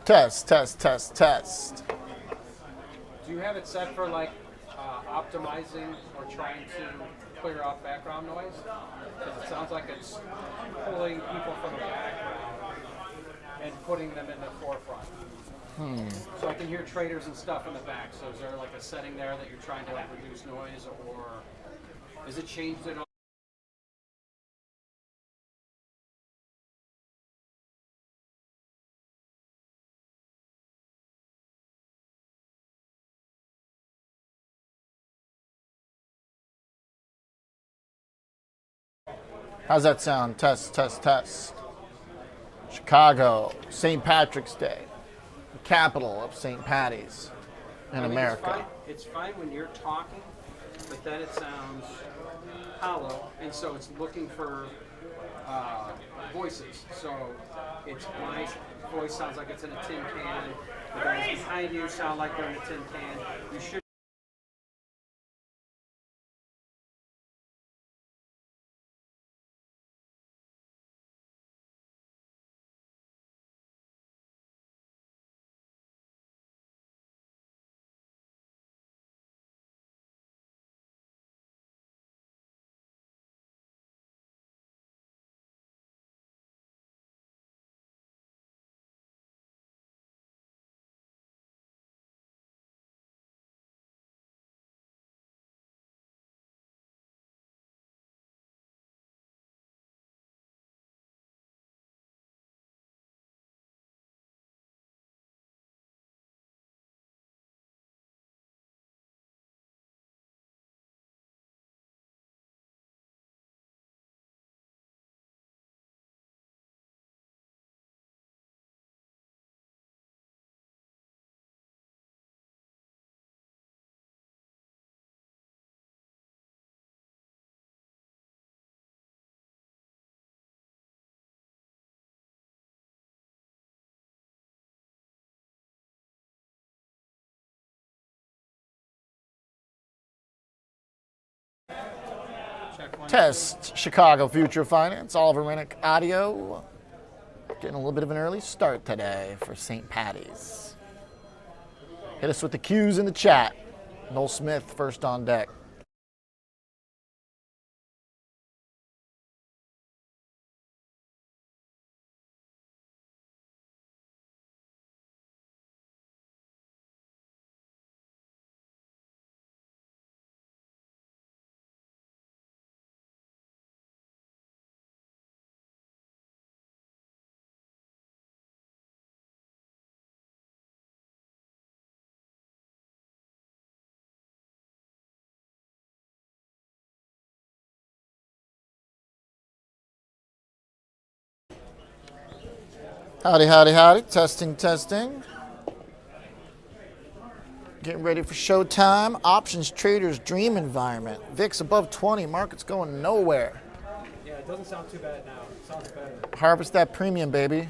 Test, test, test, test. Do you have it set for like optimizing or trying to clear out background noise? Because it sounds like it's pulling people from the background and putting them in the forefront. So I can hear traders and stuff in the back. So is there like a setting there that you're trying to like reduce noise, or is it changed at all? How's that sound? Test, test, test. Chicago, St. Patrick's Day, the capital of St. Patty's in I mean, America. It's fine when you're talking, but then it sounds hollow, and so it's looking for voices. So it's my voice sounds like it's in a tin can. The guys behind you sound like they're in a tin can. You should. Check one, Test, Chicago Future Finance, Oliver Minnick Audio. Getting a little bit of an early start today for St. Patty's. Hit us with the cues in the chat. Noel Smith, first on deck. Howdy, howdy, howdy. Testing, testing. Getting ready for showtime. Options traders dream environment. VIX above 20. Market's going nowhere. Yeah, it doesn't sound too bad now. It sounds better. Harvest that premium, baby.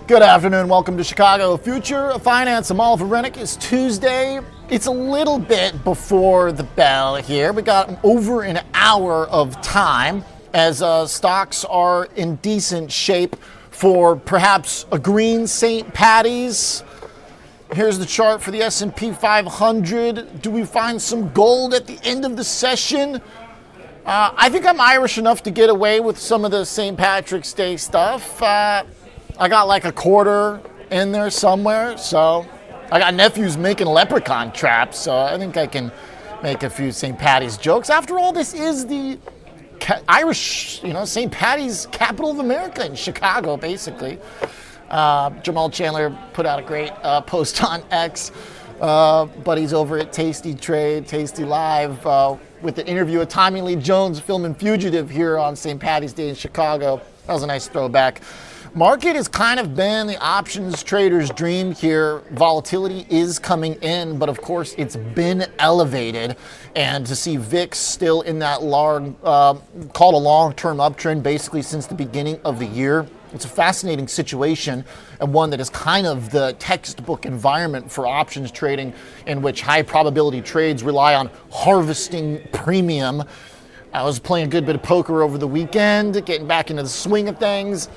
Good afternoon. Welcome to Chicago Future of Finance. I'm Oliver Rennick. It's Tuesday. It's a little bit before the bell here. We got over an hour of time as stocks are in decent shape for perhaps a green St. Paddy's. Here's the chart for the S&P 500. Do we find some gold at the end of the session? I think I'm Irish enough to get away with some of the St. Patrick's Day stuff. I got like a quarter in there somewhere, so I got nephews making leprechaun traps, so I think I can make a few St. Paddy's jokes. After all, this is the Irish, St. Paddy's capital of America in Chicago, basically. Jamal Chandler put out a great post on X. Buddies over at Tasty Trade, Tasty Live, with the interview of Tommy Lee Jones filming Fugitive here on St. Paddy's Day in Chicago. That was a nice throwback. Market has kind of been the options trader's dream here. Volatility is coming in, but of course it's been elevated. And to see VIX still in that called a long-term uptrend basically since the beginning of the year, it's a fascinating situation and one that is kind of the textbook environment for options trading, in which high probability trades rely on harvesting premium. I was playing a good bit of poker over the weekend, getting back into the swing of things.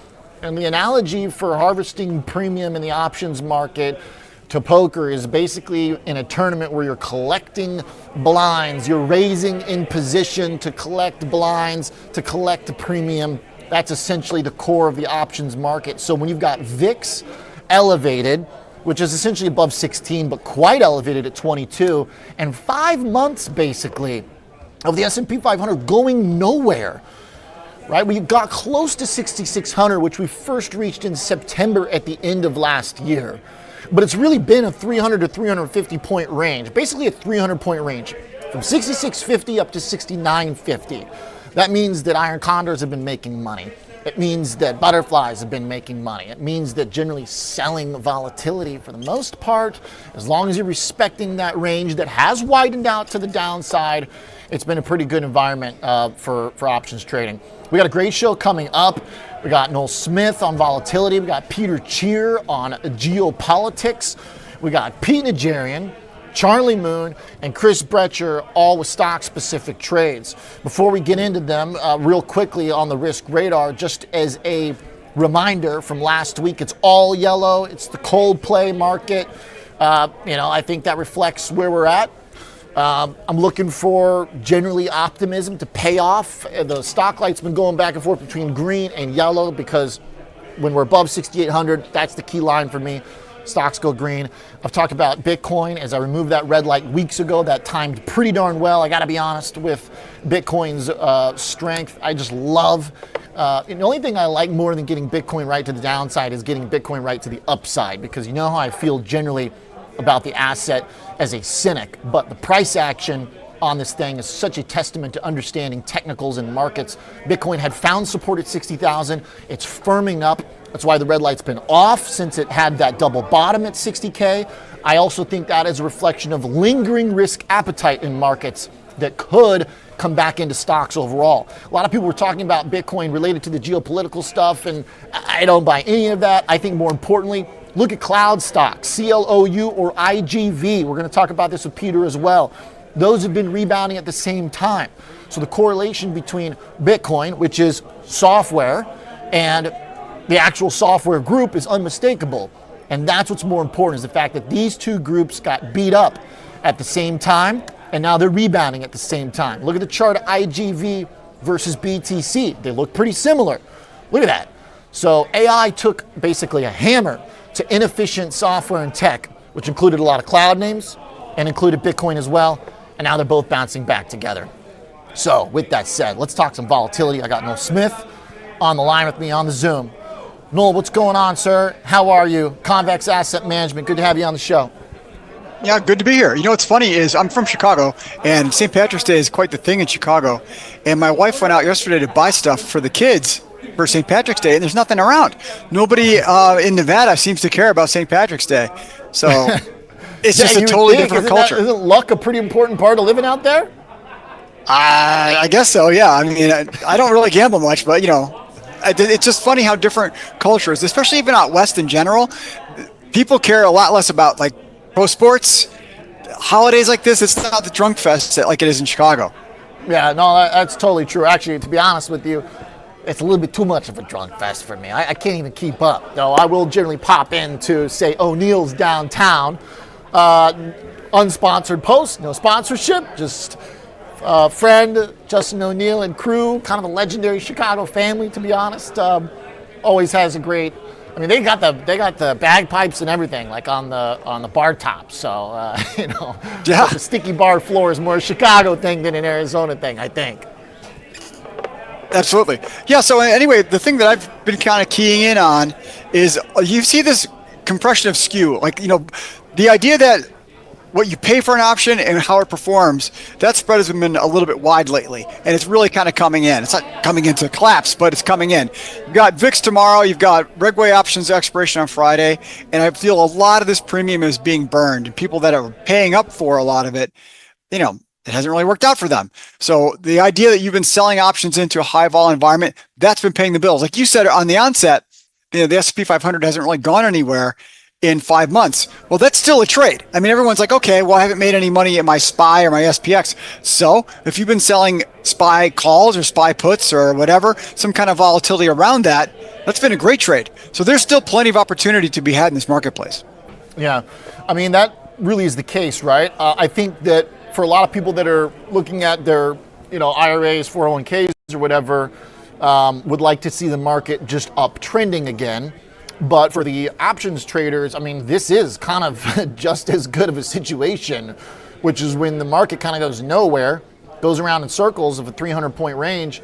And the analogy for harvesting premium in the options market to poker is basically in a tournament where you're collecting blinds. You're raising in position to collect blinds, to collect the premium. That's essentially the core of the options market. So when you've got VIX elevated, which is essentially above 16, but quite elevated at 22, and 5 months basically of the S&P 500 going nowhere, right? We got close to 6,600, which we first reached in September at the end of last year. But it's really been a 300 to 350 point range, basically a 300 point range, from 6,650 up to 6,950. That means that iron condors have been making money. It means that butterflies have been making money. It means that generally selling volatility for the most part, as long as you're respecting that range that has widened out to the downside, it's been a pretty good environment for options trading. We got a great show coming up. We got Noel Smith on volatility. We got Peter Tchir on geopolitics. We got Pete Najarian, Charlie Moon, and Chris Brecher, all with stock-specific trades. Before we get into them, real quickly on the risk radar, just as a reminder from last week, it's all yellow. It's the cold play market. I think that reflects where we're at. I'm looking for generally optimism to pay off. The stock light's been going back and forth between green and yellow because when we're above 6,800, that's the key line for me. Stocks go green. I've talked about Bitcoin as I removed that red light weeks ago. That timed pretty darn well. I got to be honest with Bitcoin's strength. I just love. The only thing I like more than getting Bitcoin right to the downside is getting Bitcoin right to the upside, because you know how I feel generally about the asset as a cynic, but the price action on this thing is such a testament to understanding technicals and markets. Bitcoin had found support at 60,000. It's firming up. That's why the red light's been off since it had that double bottom at 60K. I also think that is a reflection of lingering risk appetite in markets that could come back into stocks overall. A lot of people were talking about Bitcoin related to the geopolitical stuff, and I don't buy any of that. I think more importantly, look at cloud stocks, CLOU or IGV. We're going to talk about this with Peter as well. Those have been rebounding at the same time. So the correlation between Bitcoin, which is software, and the actual software group is unmistakable. And that's what's more important, is the fact that these two groups got beat up at the same time, and now they're rebounding at the same time. Look at the chart of IGV versus BTC. They look pretty similar. Look at that. So AI took basically a hammer to inefficient software and tech, which included a lot of cloud names and included Bitcoin as well. And now they're both bouncing back together. So with that said, let's talk some volatility. I got Noel Smith on the line with me on the Zoom. Noel, what's going on, sir? How are you? Convex Asset Management, good to have you on the show. Yeah, good to be here. You know what's funny is I'm from Chicago, and St. Patrick's Day is quite the thing in Chicago. And my wife went out yesterday to buy stuff for the kids for St. Patrick's Day, and there's nothing around. Nobody in Nevada seems to care about St. Patrick's Day. So it's just a totally different culture. Isn't luck a pretty important part of living out there? I guess so, yeah. I mean, I don't really gamble much, but, you know, It's just funny how different cultures, especially even out west in general, people care a lot less about like pro sports, holidays like this. It's not the drunk fest like it is in Chicago. Yeah, no, that's totally true. Actually, to be honest with you, it's a little bit too much of a drunk fest for me. I can't even keep up. Though I will generally pop into, say, O'Neill's downtown, unsponsored post, no sponsorship, just friend Justin O'Neill and crew, kind of a legendary Chicago family, to be honest. Always has a great. I mean, they got the bagpipes and everything, like on the bar top. So Yeah. The sticky bar floor is more a Chicago thing than an Arizona thing, I think. Absolutely. Yeah, so anyway, the thing that I've been kind of keying in on is you see this compression of skew. Like, the idea that what you pay for an option and how it performs, that spread has been a little bit wide lately, and it's really kind of coming in. It's not coming into collapse, but it's coming in. You've got VIX tomorrow, you've got Regway options expiration on Friday, and I feel a lot of this premium is being burned, and people that are paying up for a lot of it, it hasn't really worked out for them. So the idea that you've been selling options into a high vol environment, that's been paying the bills. Like you said on the onset, the S&P 500 hasn't really gone anywhere in 5 months. Well, that's still a trade. I mean, everyone's like, okay, well, I haven't made any money at my SPY or my SPX. So if you've been selling SPY calls or SPY puts or whatever, some kind of volatility around that, that's been a great trade. So there's still plenty of opportunity to be had in this marketplace. Yeah, I mean, that really is the case, right? I think that for a lot of people that are looking at their, IRAs, 401ks or whatever, would like to see the market just uptrending again. But for the options traders, I mean, this is kind of just as good of a situation, which is when the market kind of goes nowhere, goes around in circles of a 300-point range,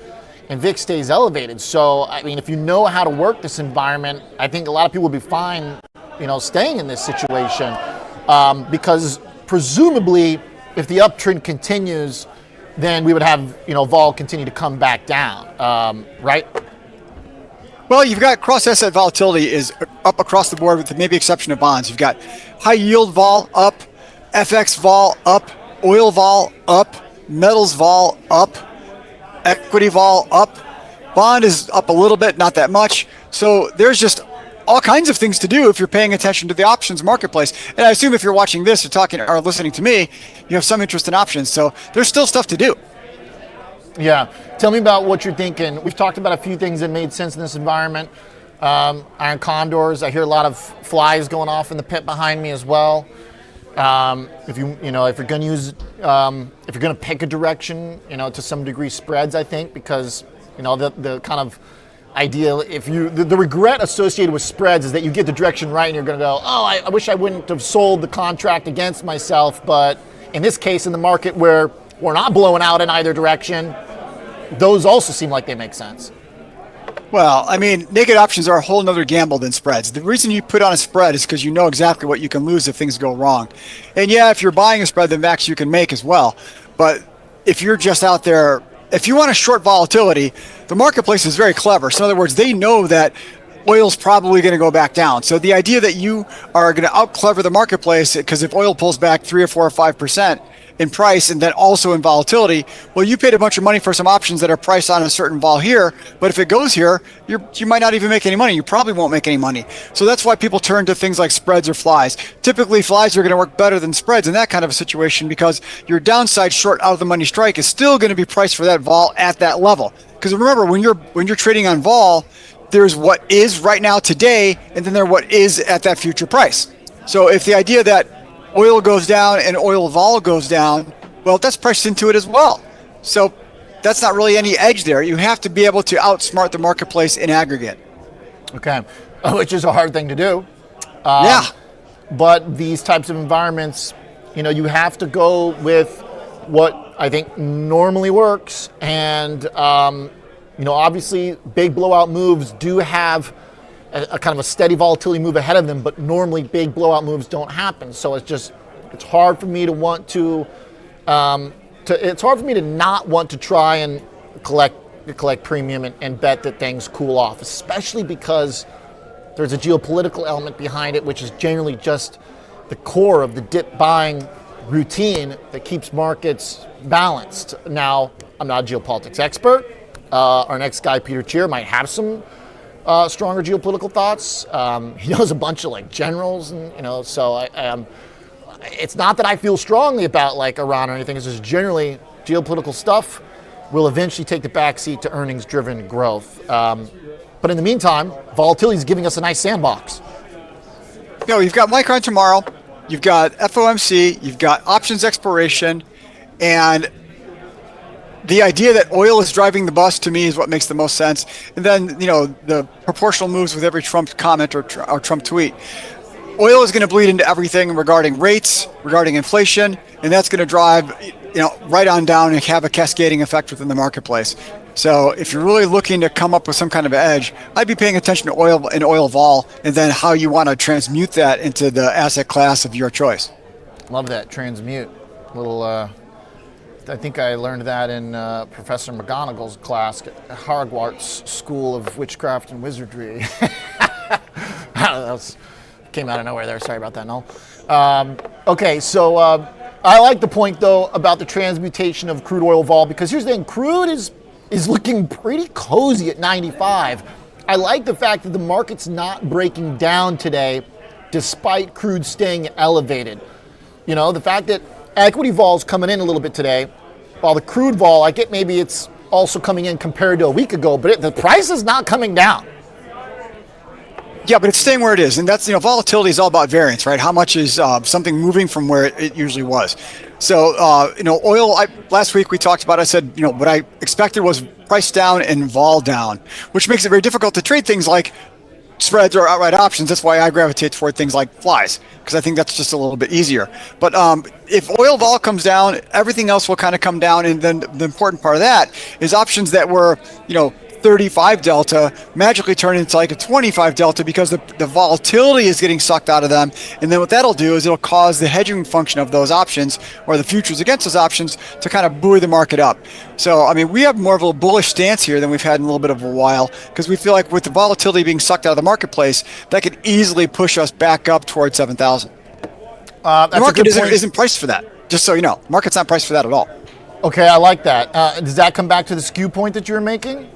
and VIX stays elevated. So, I mean, if you know how to work this environment, I think a lot of people will be fine, staying in this situation, because presumably, if the uptrend continues, then we would have, vol continue to come back down, right? Well, you've got cross-asset volatility is up across the board with the maybe exception of bonds. You've got high-yield vol up, FX vol up, oil vol up, metals vol up, equity vol up. Bond is up a little bit, not that much. So there's just all kinds of things to do if you're paying attention to the options marketplace. And I assume if you're watching this or talking or listening to me, you have some interest in options. So there's still stuff to do. Yeah. Tell me about what you're thinking. We've talked about a few things that made sense in this environment. Iron condors. I hear a lot of flies going off in the pit behind me as well. If you're going to use, if you're going to pick a direction, to some degree spreads, I think, because, the kind of idea, the regret associated with spreads is that you get the direction right and you're going to go, oh, I wish I wouldn't have sold the contract against myself. But in this case, in the market where we're not blowing out in either direction, those also seem like they make sense. Well, I mean, naked options are a whole nother gamble than spreads. The reason you put on a spread is because you know exactly what you can lose if things go wrong. And yeah, if you're buying a spread, the max you can make as well. But if you're just out there, if you want to short volatility, the marketplace is very clever. So in other words, they know that oil's probably going to go back down. So the idea that you are going to out-clever the marketplace, because if oil pulls back 3 or 4 or 5% in price and then also in volatility, well, you paid a bunch of money for some options that are priced on a certain vol here, but if it goes here, you might not even make any money. You probably won't make any money. So that's why people turn to things like spreads or flies. Typically, flies are going to work better than spreads in that kind of a situation because your downside short out of the money strike is still going to be priced for that vol at that level. Because remember, when you're trading on vol, there's what is right now today, and then there's what is at that future price. So if the idea that oil goes down and oil vol goes down, well, that's priced into it as well. So that's not really any edge there. You have to be able to outsmart the marketplace in aggregate. Okay, which is a hard thing to do. Yeah. But these types of environments, you have to go with what I think normally works. And, obviously big blowout moves do have a kind of a steady volatility move ahead of them, but normally big blowout moves don't happen. So it's hard for me to want to, it's hard for me to not want to try and collect premium and bet that things cool off, especially because there's a geopolitical element behind it, which is generally just the core of the dip buying routine that keeps markets balanced. Now, I'm not a geopolitics expert. our next guy, Peter Tchir, might have some stronger geopolitical thoughts. He knows a bunch of like generals, and so it's not that I feel strongly about like Iran or anything. It's just generally geopolitical stuff will eventually take the backseat to earnings-driven growth. But in the meantime, volatility is giving us a nice sandbox. You've got Micron tomorrow, you've got FOMC, you've got options expiration, and the idea that oil is driving the bus to me is what makes the most sense. And then, the proportional moves with every Trump comment or Trump tweet. Oil is going to bleed into everything regarding rates, regarding inflation, and that's going to drive, right on down and have a cascading effect within the marketplace. So if you're really looking to come up with some kind of edge, I'd be paying attention to oil and oil vol, and then how you want to transmute that into the asset class of your choice. Love that, transmute. I think I learned that in Professor McGonagall's class at Hogwarts School of Witchcraft and Wizardry. I don't know, that came out of nowhere there. Sorry about that, Noel. Okay, so I like the point, though, about the transmutation of crude oil vol, because here's the thing. Crude is looking pretty cozy at 95. I like the fact that the market's not breaking down today despite crude staying elevated. The fact that equity vol's coming in a little bit today, while the crude vol, I get maybe it's also coming in compared to a week ago, but the price is not coming down. Yeah, but it's staying where it is, and that's volatility is all about variance, right? How much is something moving from where it usually was? So oil. Last week we talked about. I said what I expected was price down and vol down, which makes it very difficult to trade things like spreads or outright options. That's why I gravitate toward things like flies, because I think that's just a little bit easier. But if oil vol comes down, everything else will kind of come down, and then the important part of that is options that were 35 delta magically turn into like a 25 delta because the volatility is getting sucked out of them. And then what that'll do is it'll cause the hedging function of those options, or the futures against those options, to kind of buoy the market up. So, we have more of a bullish stance here than we've had in a little bit of a while, because we feel like with the volatility being sucked out of the marketplace, that could easily push us back up towards 7,000. The market isn't priced for that, just so you know. Market's not priced for that at all. Okay, I like that. Does that come back to the skew point that you were making?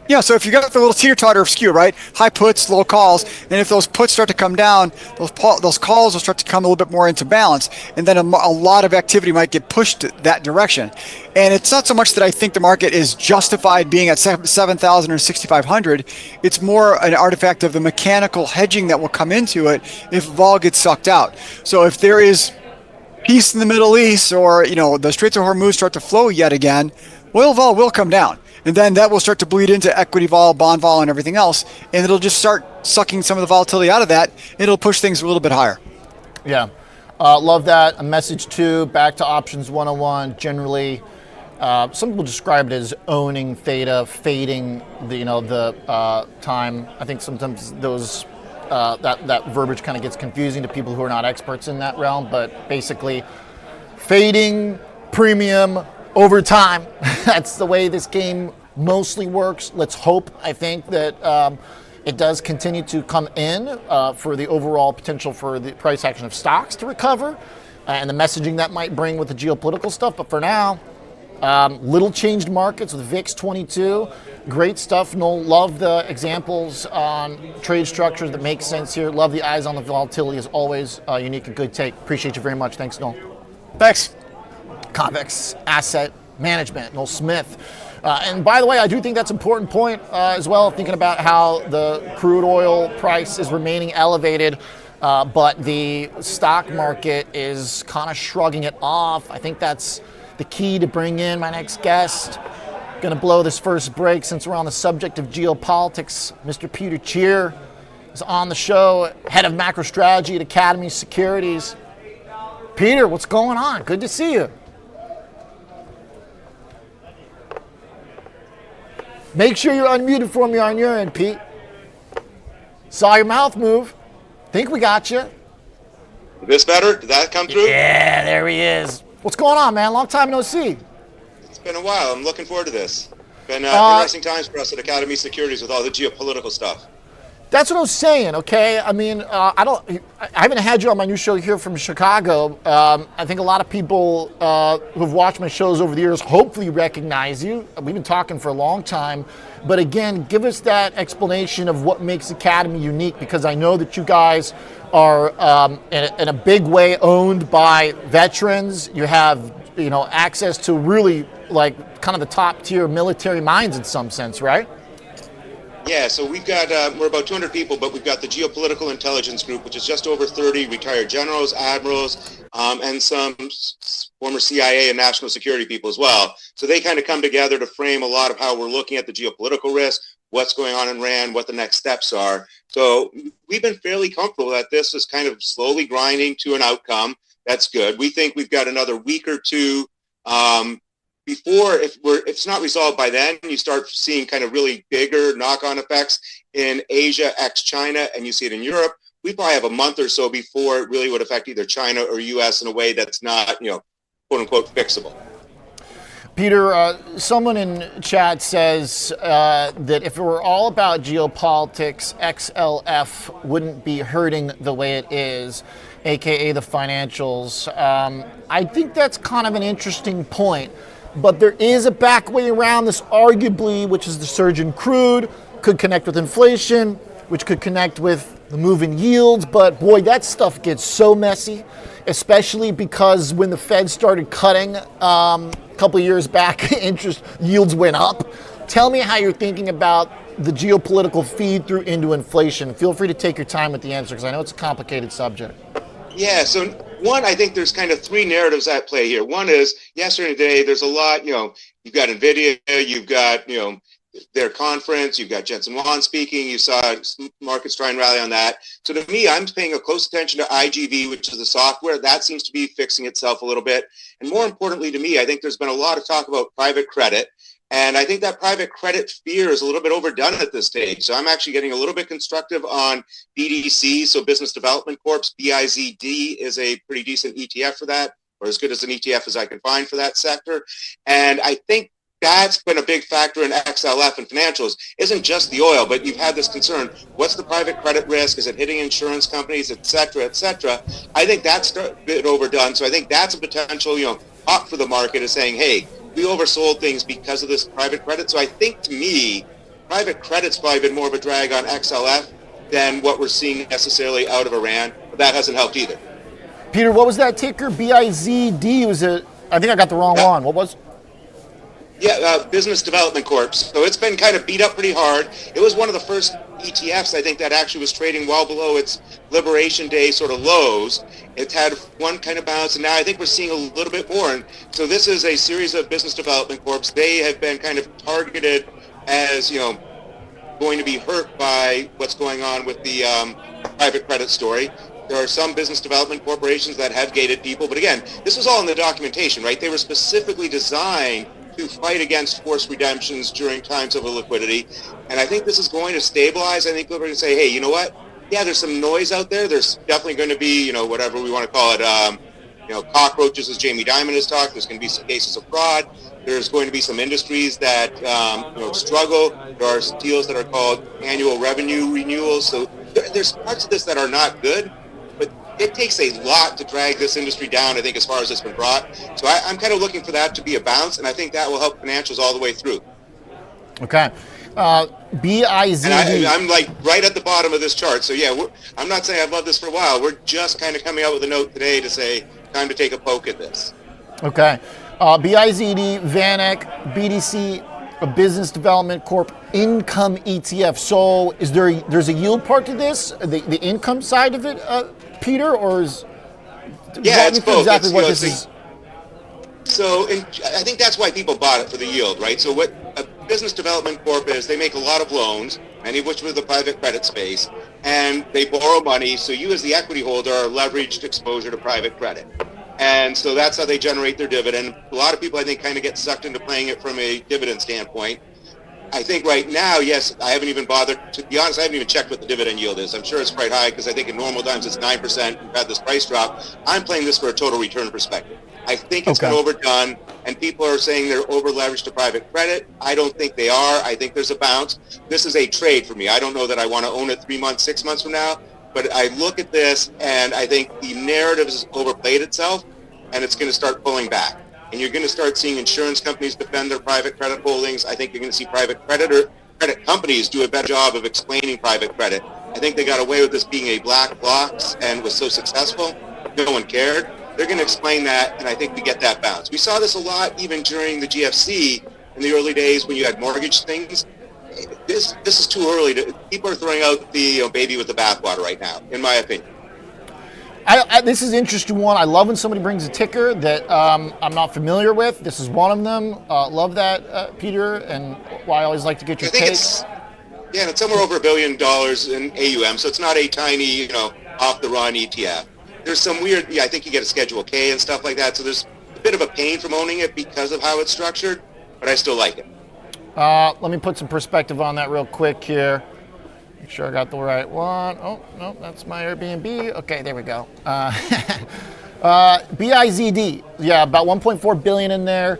Yeah, so if you got the little teeter-totter of skew, right? High puts, low calls, and if those puts start to come down, those calls will start to come a little bit more into balance, and then a lot of activity might get pushed that direction. And it's not so much that I think the market is justified being at 7,000 or 6,500. It's more an artifact of the mechanical hedging that will come into it if vol gets sucked out. So if there is peace in the Middle East, or the Straits of Hormuz start to flow yet again, oil vol will come down. And then that will start to bleed into equity vol, bond vol, and everything else. And it'll just start sucking some of the volatility out of that. And it'll push things a little bit higher. Yeah. Love that. A message, too, back to Options 101. Generally, some people describe it as owning theta, fading the time. I think sometimes those that verbiage kind of gets confusing to people who are not experts in that realm. But basically, fading premium over time. That's the way this game mostly works. Let's hope, I think, that it does continue to come in for the overall potential for the price action of stocks to recover and the messaging that might bring with the geopolitical stuff. But for now, little changed markets with VIX 22. Great stuff, Noel. Love the examples on trade structures that make sense here. Love the eyes on the volatility, as always. Unique and good take. Appreciate you very much. Thanks, Noel. Thanks. Convex Asset Management, Noel Smith. And by the way, I do think that's an important point as well, thinking about how the crude oil price is remaining elevated, but the stock market is kind of shrugging it off. I think that's the key to bring in my next guest. Going to blow this first break since we're on the subject of geopolitics. Mr. Peter Tchir is on the show, head of macro strategy at Academy Securities. Peter, what's going on? Good to see you. Make sure you're unmuted for me on your end, Pete. Saw your mouth move. Think we got you. This better? Did that come through? Yeah, there he is. What's going on, man? Long time no see. It's been a while. I'm looking forward to this. Been interesting times for us at Academy Securities with all the geopolitical stuff. That's what I was saying. Okay, I mean, I haven't had you on my new show here from Chicago. I think a lot of people who've watched my shows over the years hopefully recognize you. We've been talking for a long time, but again, give us that explanation of what makes Academy unique, because I know that you guys are in a big way owned by veterans. You have access to really like kind of the top tier military minds in some sense, right? Yeah, so we've got, we're about 200 people, but we've got the Geopolitical Intelligence Group, which is just over 30 retired generals, admirals, and some former CIA and national security people as well. So they kind of come together to frame a lot of how we're looking at the geopolitical risk, what's going on in Iran, what the next steps are. So we've been fairly comfortable that this is kind of slowly grinding to an outcome. That's good. We think we've got another week or two before, if it's not resolved by then, you start seeing kind of really bigger knock-on effects in Asia, ex-China, and you see it in Europe. We probably have a month or so before it really would affect either China or U.S. in a way that's not, quote-unquote, fixable. Peter, someone in chat says that if it were all about geopolitics, XLF wouldn't be hurting the way it is, aka the financials. I think that's kind of an interesting point. But there is a back way around this, arguably, which is the surge in crude, could connect with inflation, which could connect with the move in yields. But boy, that stuff gets so messy, especially because when the Fed started cutting a couple of years back, interest yields went up. Tell me how you're thinking about the geopolitical feed through into inflation. Feel free to take your time with the answer, because I know it's a complicated subject. Yeah, so one, I think there's kind of three narratives at play here. One is, yesterday and today, there's a lot, you've got NVIDIA, you've got, their conference, you've got Jensen Huang speaking, you saw markets try and rally on that. So to me, I'm paying a close attention to IGV, which is the software. That seems to be fixing itself a little bit. And more importantly to me, I think there's been a lot of talk about private credit. And I think that private credit fear is a little bit overdone at this stage. So I'm actually getting a little bit constructive on BDC, so Business Development Corps. BIZD is a pretty decent ETF for that, or as good as an ETF as I can find for that sector. And I think that's been a big factor in XLF and financials. Isn't just the oil, but you've had this concern. What's the private credit risk? Is it hitting insurance companies, et cetera, et cetera? I think that's a bit overdone. So I think that's a potential, up for the market is saying, hey, we oversold things because of this private credit. So I think, to me, private credit's probably been more of a drag on XLF than what we're seeing necessarily out of Iran. But that hasn't helped either. Peter, what was that ticker? BIZD? I think I got the wrong one. What was? Yeah, Business Development Corp. So it's been kind of beat up pretty hard. It was one of the first ETFs, I think, that actually was trading well below its Liberation Day sort of lows. It's had one kind of bounce, and now I think we're seeing a little bit more. And so this is a series of Business Development Corps. They have been kind of targeted as, going to be hurt by what's going on with the private credit story. There are some business development corporations that have gated people. But again, this was all in the documentation, right? They were specifically designed to fight against forced redemptions during times of illiquidity. And I think this is going to stabilize. I think people are going to say, hey, you know what? Yeah, there's some noise out there. There's definitely going to be, whatever we want to call it, cockroaches, as Jamie Dimon has talked. There's going to be some cases of fraud. There's going to be some industries that, struggle. There are deals that are called annual revenue renewals. So there's parts of this that are not good. It takes a lot to drag this industry down, I think, as far as it's been brought. So I'm kind of looking for that to be a bounce, and I think that will help financials all the way through. Okay. BIZD. And I'm like right at the bottom of this chart. So, yeah, I'm not saying I've loved this for a while. We're just kind of coming out with a note today to say time to take a poke at this. Okay. BIZD, VanEck, BDC, a Business Development Corp income ETF. So there's a yield part to this, the income side of it, Peter, or is... Yeah, it's both. Exactly what this is. So I think that's why people bought it, for the yield, right? So what a Business Development Corp is, they make a lot of loans, many of which were the private credit space, and they borrow money. So you as the equity holder are leveraged exposure to private credit. And so that's how they generate their dividend. A lot of people, I think, kind of get sucked into playing it from a dividend standpoint. I think right now, yes, I haven't even bothered, to be honest, I haven't even checked what the dividend yield is. I'm sure it's quite high because I think in normal times it's 9%. We've had this price drop. I'm playing this for a total return perspective. I think it's Okay. been overdone, and people are saying they're over-leveraged to private credit. I don't think they are. I think there's a bounce. This is a trade for me. I don't know that I want to own it 3 months, 6 months from now, but I look at this, and I think the narrative has overplayed itself, and it's going to start pulling back. And you're going to start seeing insurance companies defend their private credit holdings. I think you're going to see credit companies do a better job of explaining private credit. I think they got away with this being a black box and was so successful, no one cared. They're going to explain that, and I think we get that bounce. We saw this a lot even during the GFC in the early days when you had mortgage things. This is too early. People are throwing out the baby with the bathwater right now, in my opinion. This is an interesting one. I love when somebody brings a ticker that I'm not familiar with. This is one of them. Love that, Peter, and why I always like to get your take. And it's somewhere over $1 billion in AUM, so it's not a tiny, off-the-run ETF. There's some weird, I think you get a Schedule K and stuff like that, so there's a bit of a pain from owning it because of how it's structured, but I still like it. Let me put some perspective on that real quick here. Make sure I got the right one. Oh, no, that's my Airbnb. Okay, there we go. BIZD, yeah, about 1.4 billion in there.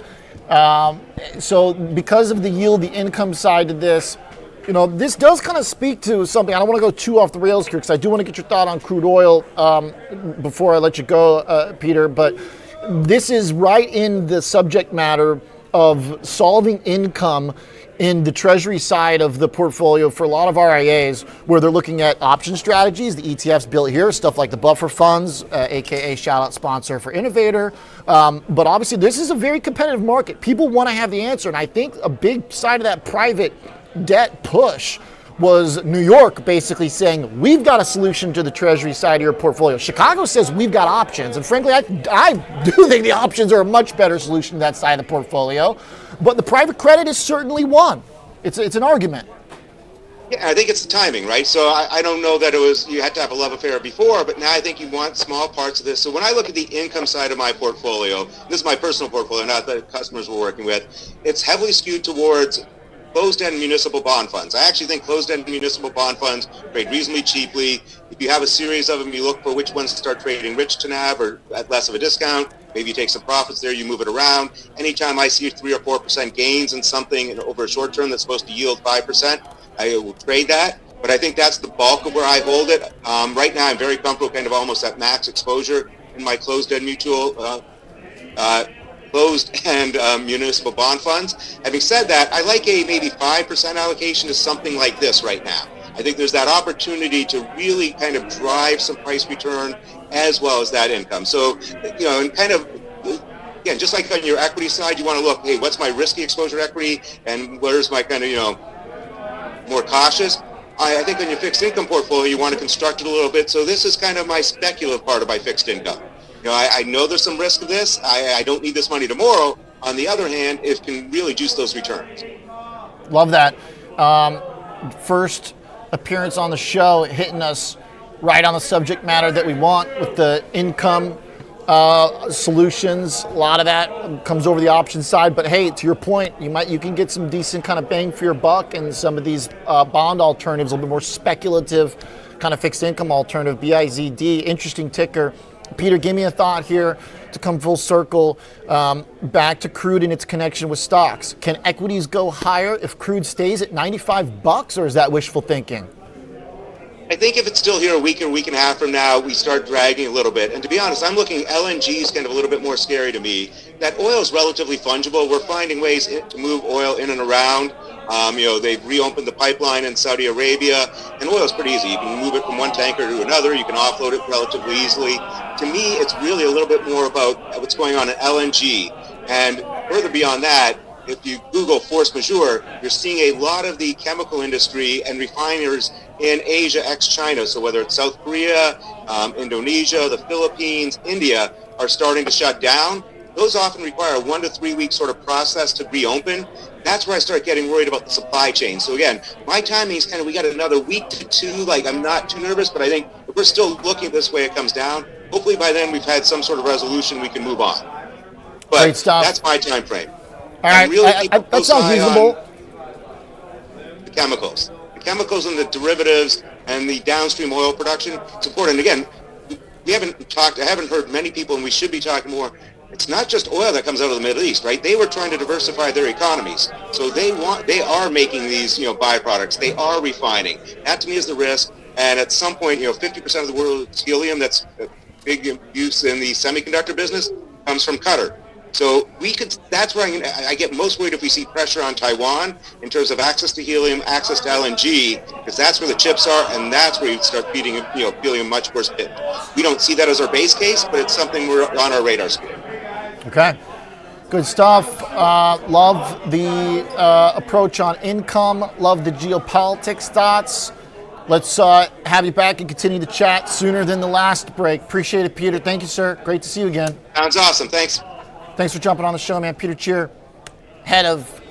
So because of the yield, the income side of this, this does kind of speak to something. I don't want to go too off the rails here because I do want to get your thought on crude oil before I let you go, Peter. But this is right in the subject matter of solving income in the treasury side of the portfolio for a lot of RIAs, where they're looking at option strategies. The ETFs built here, stuff like the buffer funds, aka shout out sponsor for Innovator. But obviously this is a very competitive market. People want to have the answer. And I think a big side of that private debt push was New York basically saying, we've got a solution to the treasury side of your portfolio. Chicago says we've got options. And frankly, I do think the options are a much better solution to that side of the portfolio. But the private credit is certainly one. It's an argument. Yeah, I think it's the timing, right? So I don't know that you had to have a love affair before, but now I think you want small parts of this. So when I look at the income side of my portfolio, this is my personal portfolio, not the customers we're working with, it's heavily skewed towards closed-end municipal bond funds. I actually think closed-end municipal bond funds trade reasonably cheaply. If you have a series of them, you look for which ones start trading rich to NAV or at less of a discount. Maybe you take some profits there, you move it around. Anytime I see 3 or 4% gains in something over a short term that's supposed to yield 5%, I will trade that. But I think that's the bulk of where I hold it. Right now, I'm very comfortable, kind of almost at max exposure in my closed-end municipal bond funds. Having said that, I like a maybe 5% allocation to something like this right now. I think there's that opportunity to really kind of drive some price return as well as that income. So, and kind of, again, just like on your equity side, you want to look, hey, what's my risky exposure equity and where's my kind of, more cautious. I think on your fixed income portfolio, you want to construct it a little bit. So this is kind of my speculative part of my fixed income. I know there's some risk of this. I don't need this money tomorrow. On the other hand, it can really juice those returns. Love that. First appearance on the show, hitting us right on the subject matter that we want with the income solutions. A lot of that comes over the option side, but hey, to your point, you can get some decent kind of bang for your buck and some of these bond alternatives, a little bit more speculative kind of fixed income alternative. BIZD, interesting ticker. Peter, give me a thought here to come full circle back to crude and its connection with stocks. Can equities go higher if crude stays at $95, or is that wishful thinking? I think if it's still here a week and a half from now, we start dragging a little bit. And to be honest, I'm looking, LNG is kind of a little bit more scary to me. That oil is relatively fungible. We're finding ways to move oil in and around. They've reopened the pipeline in Saudi Arabia, and oil is pretty easy. You can move it from one tanker to another. You can offload it relatively easily. To me, it's really a little bit more about what's going on in LNG. And further beyond that, if you Google force majeure, you're seeing a lot of the chemical industry and refiners in Asia ex-China. So whether it's South Korea, Indonesia, the Philippines, India, are starting to shut down. Those often require a 1 to 3 week sort of process to reopen. That's where I start getting worried about the supply chain. So again, my timing is kind of, we got another week to two. Like, I'm not too nervous, but I think if we're still looking this way it comes down, hopefully by then we've had some sort of resolution, we can move on. But great stuff. That's my time frame. All right, really that sounds reasonable. The chemicals and the derivatives and the downstream oil production, it's important. Again, I haven't heard many people, and we should be talking more. it's not just oil that comes out of the Middle East, right? They were trying to diversify their economies. So they are making these, byproducts. They are refining. That to me is the risk. And at some point, 50% of the world's helium that's big use in the semiconductor business comes from Qatar. So that's where I get most worried if we see pressure on Taiwan in terms of access to helium, access to LNG, because that's where the chips are, and that's where you start feeling a much worse hit. We don't see that as our base case, but it's something we're on our radar screen. Okay. Good stuff. Love the approach on income. Love the geopolitics thoughts. Let's have you back and continue the chat sooner than the last break. Appreciate it, Peter. Thank you, sir. Great to see you again. Sounds awesome. Thanks. Thanks for jumping on the show, man. Peter Tchir, head of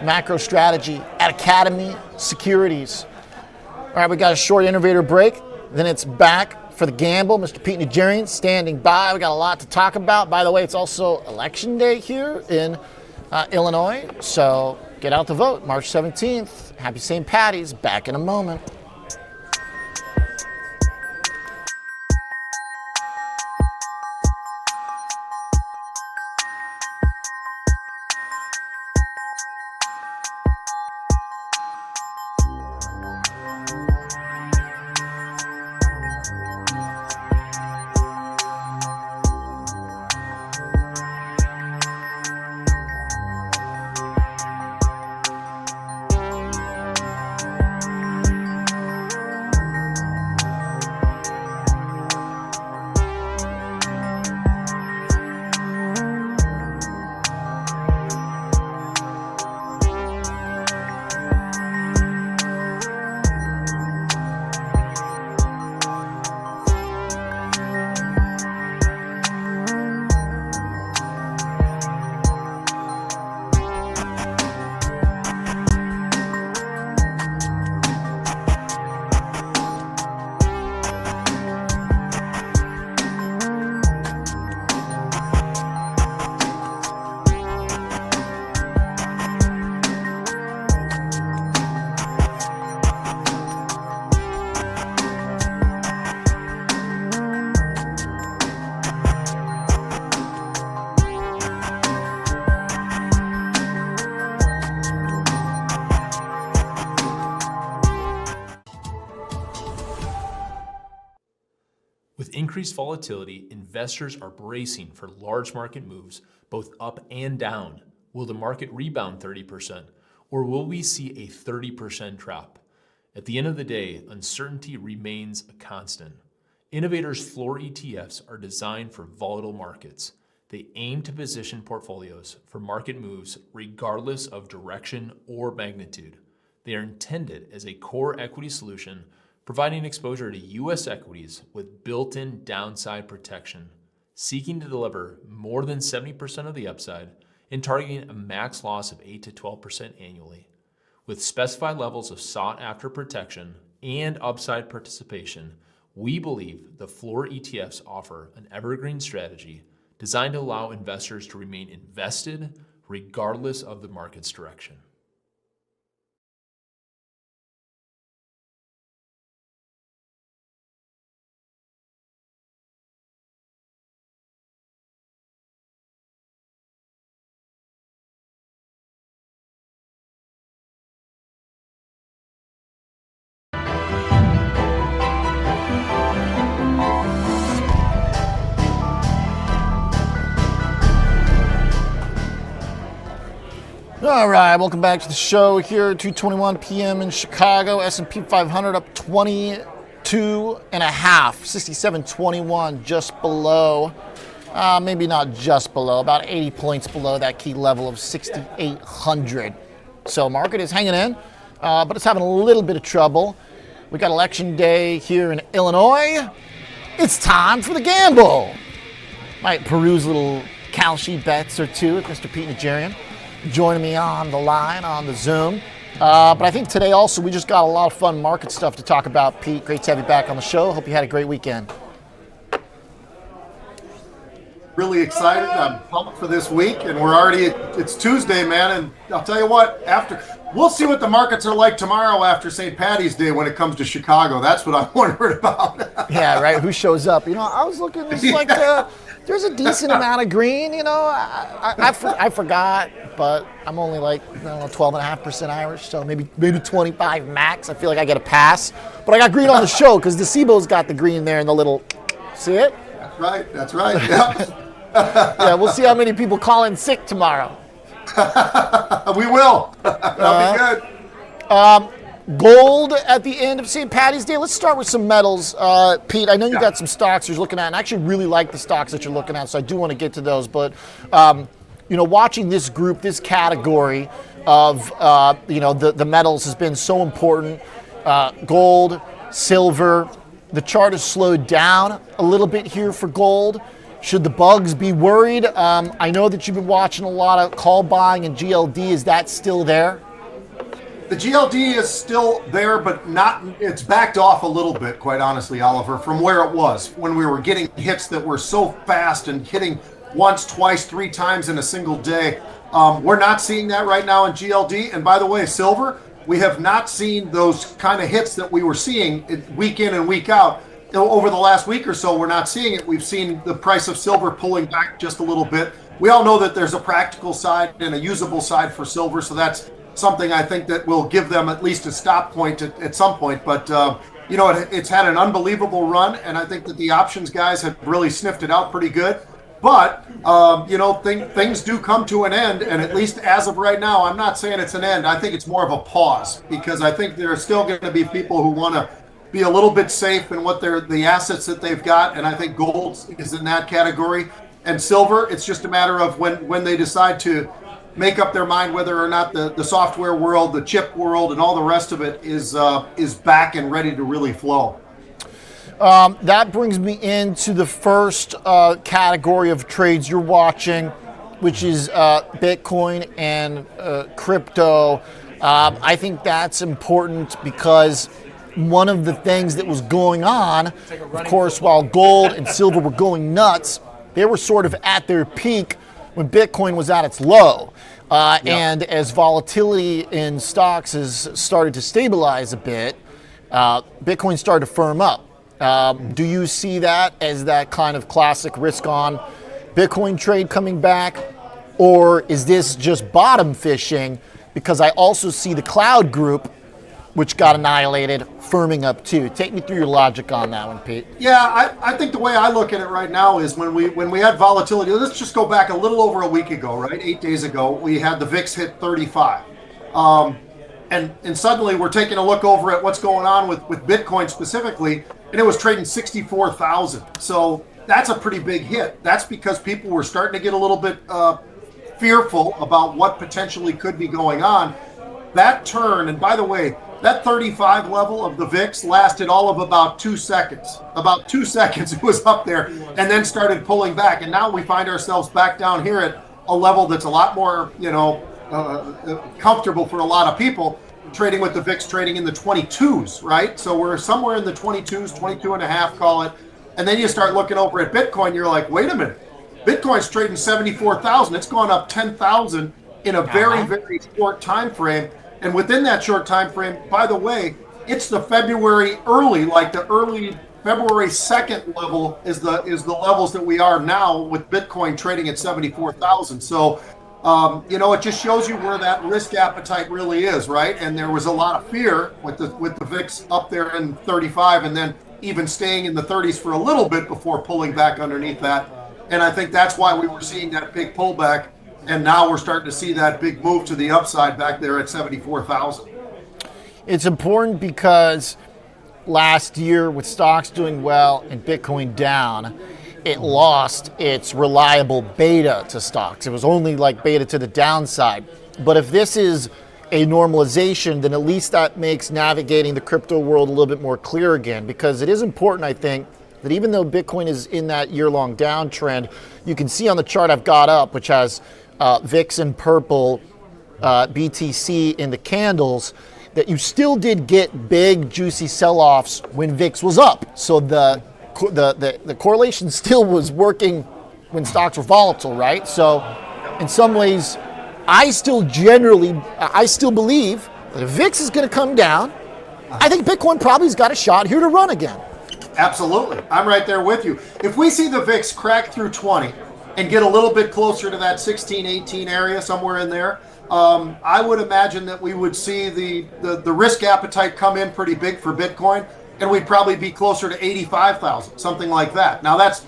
macro strategy at Academy Securities. All right, we got a short innovator break. Then it's back for the gamble. Mr. Pete Najarian standing by. We got a lot to talk about. By the way, it's also election day here in Illinois. So get out to vote March 17th. Happy St. Paddy's. Back in a moment. With increased volatility, investors are bracing for large market moves, both up and down. Will the market rebound 30%, or will we see a 30% drop? At the end of the day, uncertainty remains a constant. Innovators' floor ETFs are designed for volatile markets. They aim to position portfolios for market moves regardless of direction or magnitude. They are intended as a core equity solution, providing exposure to U.S. equities with built-in downside protection, seeking to deliver more than 70% of the upside and targeting a max loss of 8 to 12% annually. With specified levels of sought-after protection and upside participation, we believe the floor ETFs offer an evergreen strategy designed to allow investors to remain invested regardless of the market's direction. All right, welcome back to the show here at 2:21 p.m. in Chicago. S&P 500 up 22 and a half, 67.21, just below, maybe not just below, about 80 points below that key level of 6,800. So market is hanging in, but it's having a little bit of trouble. We got election day here in Illinois. It's time for the gamble. Might peruse little cal sheet bets or two with Mr. Pete Najarian joining me on the line, on the Zoom. But I think today also we just got a lot of fun market stuff to talk about. Pete, great to have you back on the show. Hope you had a great weekend. Really excited. I'm pumped for this week, and we're already, it's Tuesday, man, and I'll tell you what, after We'll see what the markets are like tomorrow after St. Paddy's Day when it comes to Chicago. That's what I'm wondering about. Yeah, right. Who shows up? I was looking. It's like there's a decent amount of green. I forgot, but I'm only like 12.5% Irish, so maybe 25 max. I feel like I get a pass, but I got green on the show because the Cboe's got the green there in the little. See it? That's right. Yep. Yeah, we'll see how many people call in sick tomorrow. We will. That'll be good. Gold at the end of St. Paddy's Day. Let's start with some metals. Pete, I know you got some stocks you're looking at, and I actually really like the stocks that you're looking at, so I do want to get to those. But, watching this group, this category of, the metals has been so important. Gold, silver. The chart has slowed down a little bit here for gold. Should the bugs be worried? I know that you've been watching a lot of call buying and GLD. Is that still there? The GLD is still there, but it's backed off a little bit, quite honestly, Oliver, from where it was when we were getting hits that were so fast and hitting once, twice, 3 times in a single day. We're not seeing that right now in GLD. And by the way, silver, we have not seen those kind of hits that we were seeing week in and week out. Over the last week or so, we're not seeing it. We've seen the price of silver pulling back just a little bit. We all know that there's a practical side and a usable side for silver, so that's something I think that will give them at least a stop point at some point. But, it's had an unbelievable run, and I think that the options guys have really sniffed it out pretty good. But, things do come to an end, and at least as of right now, I'm not saying it's an end. I think it's more of a pause, because I think there are still going to be people who want to be a little bit safe in the assets that they've got, and I think gold is in that category. And silver, it's just a matter of when they decide to make up their mind whether or not the software world, the chip world, and all the rest of it is back and ready to really flow. That brings me into the first category of trades you're watching, which is Bitcoin and crypto. I think that's important because one of the things that was going on, of course, while gold and silver were going nuts, they were sort of at their peak when Bitcoin was at its low. And as volatility in stocks has started to stabilize a bit, Bitcoin started to firm up. Do you see that as that kind of classic risk-on Bitcoin trade coming back? Or is this just bottom fishing? Because I also see the cloud group, which got annihilated, firming up too. Take me through your logic on that one, Pete. Yeah, I think the way I look at it right now is when we had volatility, let's just go back a little over a week ago, right? 8 days ago, we had the VIX hit 35. And suddenly we're taking a look over at what's going on with Bitcoin specifically, and it was trading 64,000. So that's a pretty big hit. That's because people were starting to get a little bit fearful about what potentially could be going on. That turn, and by the way, that 35 level of the VIX lasted all of about 2 seconds. About 2 seconds it was up there and then started pulling back. And now we find ourselves back down here at a level that's a lot more, comfortable for a lot of people, trading with the VIX trading in the 22s, right? So we're somewhere in the 22s, 22 and a half, call it. And then you start looking over at Bitcoin, you're like, wait a minute. Bitcoin's trading 74,000. It's gone up 10,000 in a very, very short time frame. And within that short time frame, by the way, it's the February early February 2nd level is the levels that we are now with Bitcoin trading at 74,000. So, it just shows you where that risk appetite really is, right? And there was a lot of fear with the VIX up there in 35 and then even staying in the 30s for a little bit before pulling back underneath that. And I think that's why we were seeing that big pullback. And now we're starting to see that big move to the upside back there at 74,000. It's important because last year with stocks doing well and Bitcoin down, it lost its reliable beta to stocks. It was only like beta to the downside. But if this is a normalization, then at least that makes navigating the crypto world a little bit more clear again, because it is important, I think, that even though Bitcoin is in that year-long downtrend, you can see on the chart I've got up, which has VIX in purple, BTC in the candles, that you still did get big, juicy sell-offs when VIX was up. So the correlation still was working when stocks were volatile, right? So in some ways, I still believe that if VIX is going to come down, I think Bitcoin probably's got a shot here to run again. Absolutely. I'm right there with you. If we see the VIX crack through 20 and get a little bit closer to that 16, 18 area, somewhere in there, I would imagine that we would see the risk appetite come in pretty big for Bitcoin, and we'd probably be closer to 85,000, something like that. Now that's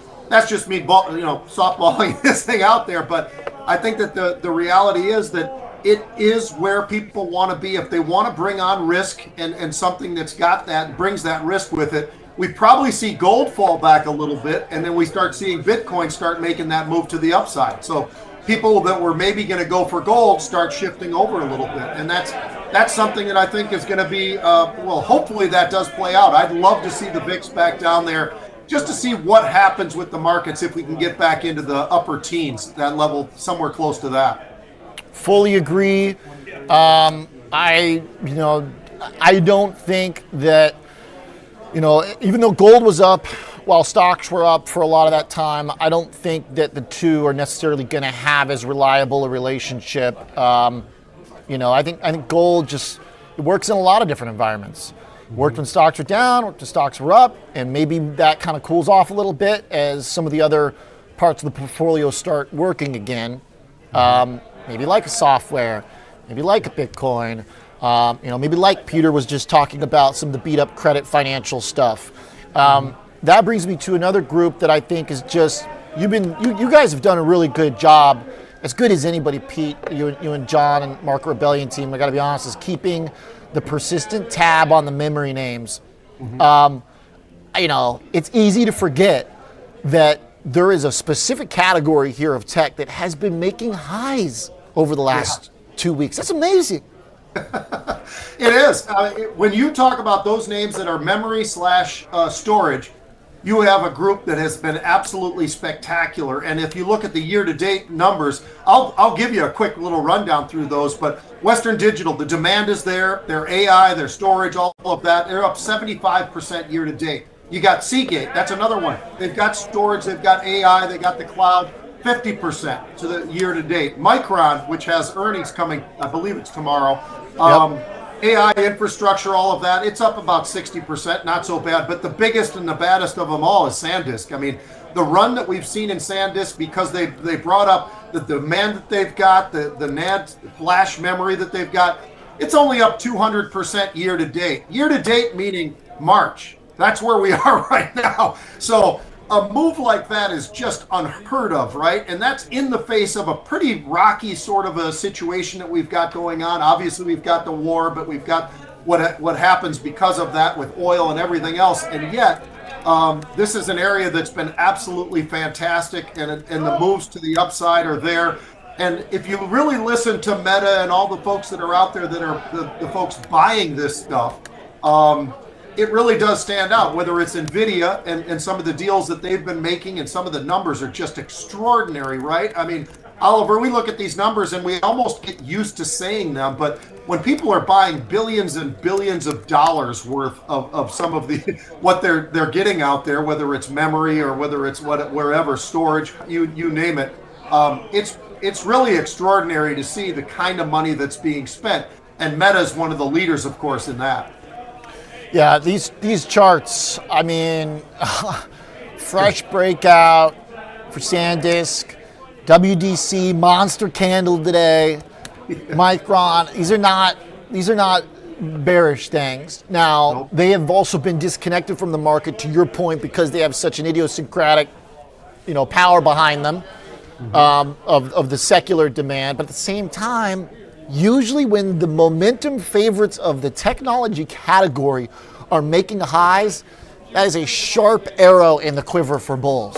just me, softballing this thing out there, but I think that the reality is that it is where people want to be. If they want to bring on risk and something that's got that, brings that risk with it, we probably see gold fall back a little bit, and then we start seeing Bitcoin start making that move to the upside. So people that were maybe going to go for gold start shifting over a little bit, and that's something that I think is going to be, hopefully that does play out. I'd love to see the VIX back down there just to see what happens with the markets if we can get back into the upper teens, that level, somewhere close to that. Fully agree. I don't think that, even though gold was up while stocks were up for a lot of that time, I don't think that the two are necessarily going to have as reliable a relationship. I think gold it works in a lot of different environments. Worked when stocks were down, worked when stocks were up, and maybe that kind of cools off a little bit as some of the other parts of the portfolio start working again. Maybe like a software, maybe like a Bitcoin, maybe like Peter was just talking about some of the beat up credit financial stuff. That brings me to another group that I think is just, you guys have done a really good job, as good as anybody, Pete, you and John and Mark Rebellion team, I gotta be honest, is keeping the persistent tab on the memory names. It's easy to forget that there is a specific category here of tech that has been making highs over the last 2 weeks. That's amazing. It is. When you talk about those names that are memory / storage, you have a group that has been absolutely spectacular. And if you look at the year-to-date numbers, I'll give you a quick little rundown through those. But Western Digital, the demand is there. Their AI, their storage, all of that, they're up 75% year-to-date. You got Seagate, that's another one. They've got storage, they've got AI, they got the cloud, 50% to the year-to-date. Micron, which has earnings coming, I believe it's tomorrow. AI infrastructure, all of that, it's up about 60%, not so bad. But the biggest and the baddest of them all is SanDisk. I mean, the run that we've seen in SanDisk, because they brought up the demand that they've got, the NAND flash memory that they've got, it's only up 200% year-to-date. Year-to-date meaning March. That's where we are right now. So a move like that is just unheard of, right? And that's in the face of a pretty rocky sort of a situation that we've got going on. Obviously, we've got the war, but we've got what happens because of that with oil and everything else. And yet, this is an area that's been absolutely fantastic, and the moves to the upside are there. And if you really listen to Meta and all the folks that are out there that are the folks buying this stuff, it really does stand out, whether it's NVIDIA and some of the deals that they've been making, and some of the numbers are just extraordinary, right? I mean, Oliver, we look at these numbers and we almost get used to saying them, but when people are buying billions and billions of dollars worth of some of the what they're getting out there, whether it's memory or whether it's wherever storage, you name it, it's really extraordinary to see the kind of money that's being spent, and Meta is one of the leaders, of course, in that. Yeah, these charts, I mean, fresh breakout for SanDisk, WDC, monster candle today, Micron. These are not bearish things. Now, Nope. They have also been disconnected from the market, to your point, because they have such an idiosyncratic, power behind them, of the secular demand. But at the same time, usually when the momentum favorites of the technology category are making highs, that is a sharp arrow in the quiver for bulls.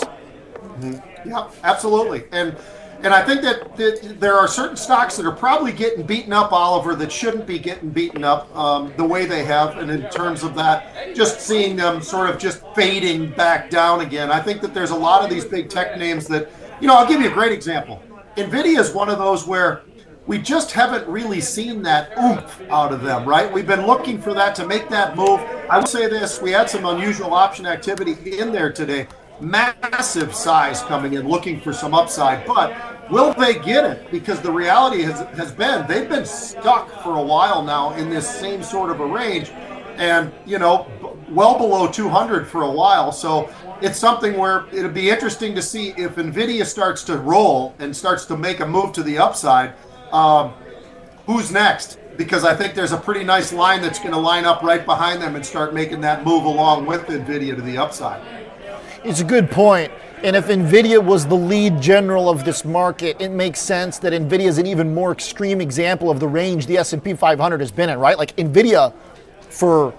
Yeah, absolutely. And I think that there are certain stocks that are probably getting beaten up, Oliver, that shouldn't be getting beaten up the way they have. And in terms of that, just seeing them sort of just fading back down again. I think that there's a lot of these big tech names that, I'll give you a great example. NVIDIA is one of those where we just haven't really seen that oomph out of them, right? We've been looking for that to make that move. I will say this, we had some unusual option activity in there today. Massive size coming in, looking for some upside. But Will they get it? Because the reality has been they've been stuck for a while now in this same sort of a range, and well below 200 for a while. So it's something where it'll be interesting to see if Nvidia starts to roll and starts to make a move to the upside. Who's next? Because I think there's a pretty nice line that's going to line up right behind them and start making that move along with Nvidia to the upside. It's a good point. And if NVIDIA was the lead general of this market, it makes sense that NVIDIA is an even more extreme example of the range the S&P 500 has been in, right? Like NVIDIA for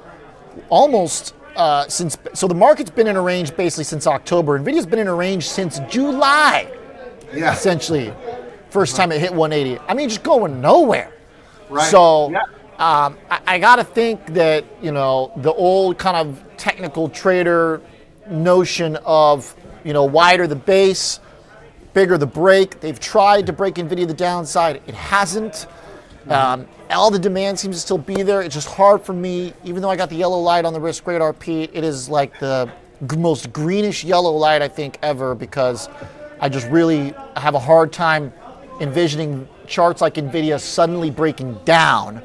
almost so the market's been in a range basically since October. NVIDIA's been in a range since July, essentially. First time it hit 180. I mean, just going nowhere. Right. So I got to think that, the old kind of technical trader notion of, wider the base, bigger the break. They've tried to break NVIDIA the downside. It hasn't. All the demand seems to still be there. It's just hard for me, even though I got the yellow light on the risk radar, Pete, it is like the most greenish yellow light I think ever, because I just really have a hard time envisioning charts like NVIDIA suddenly breaking down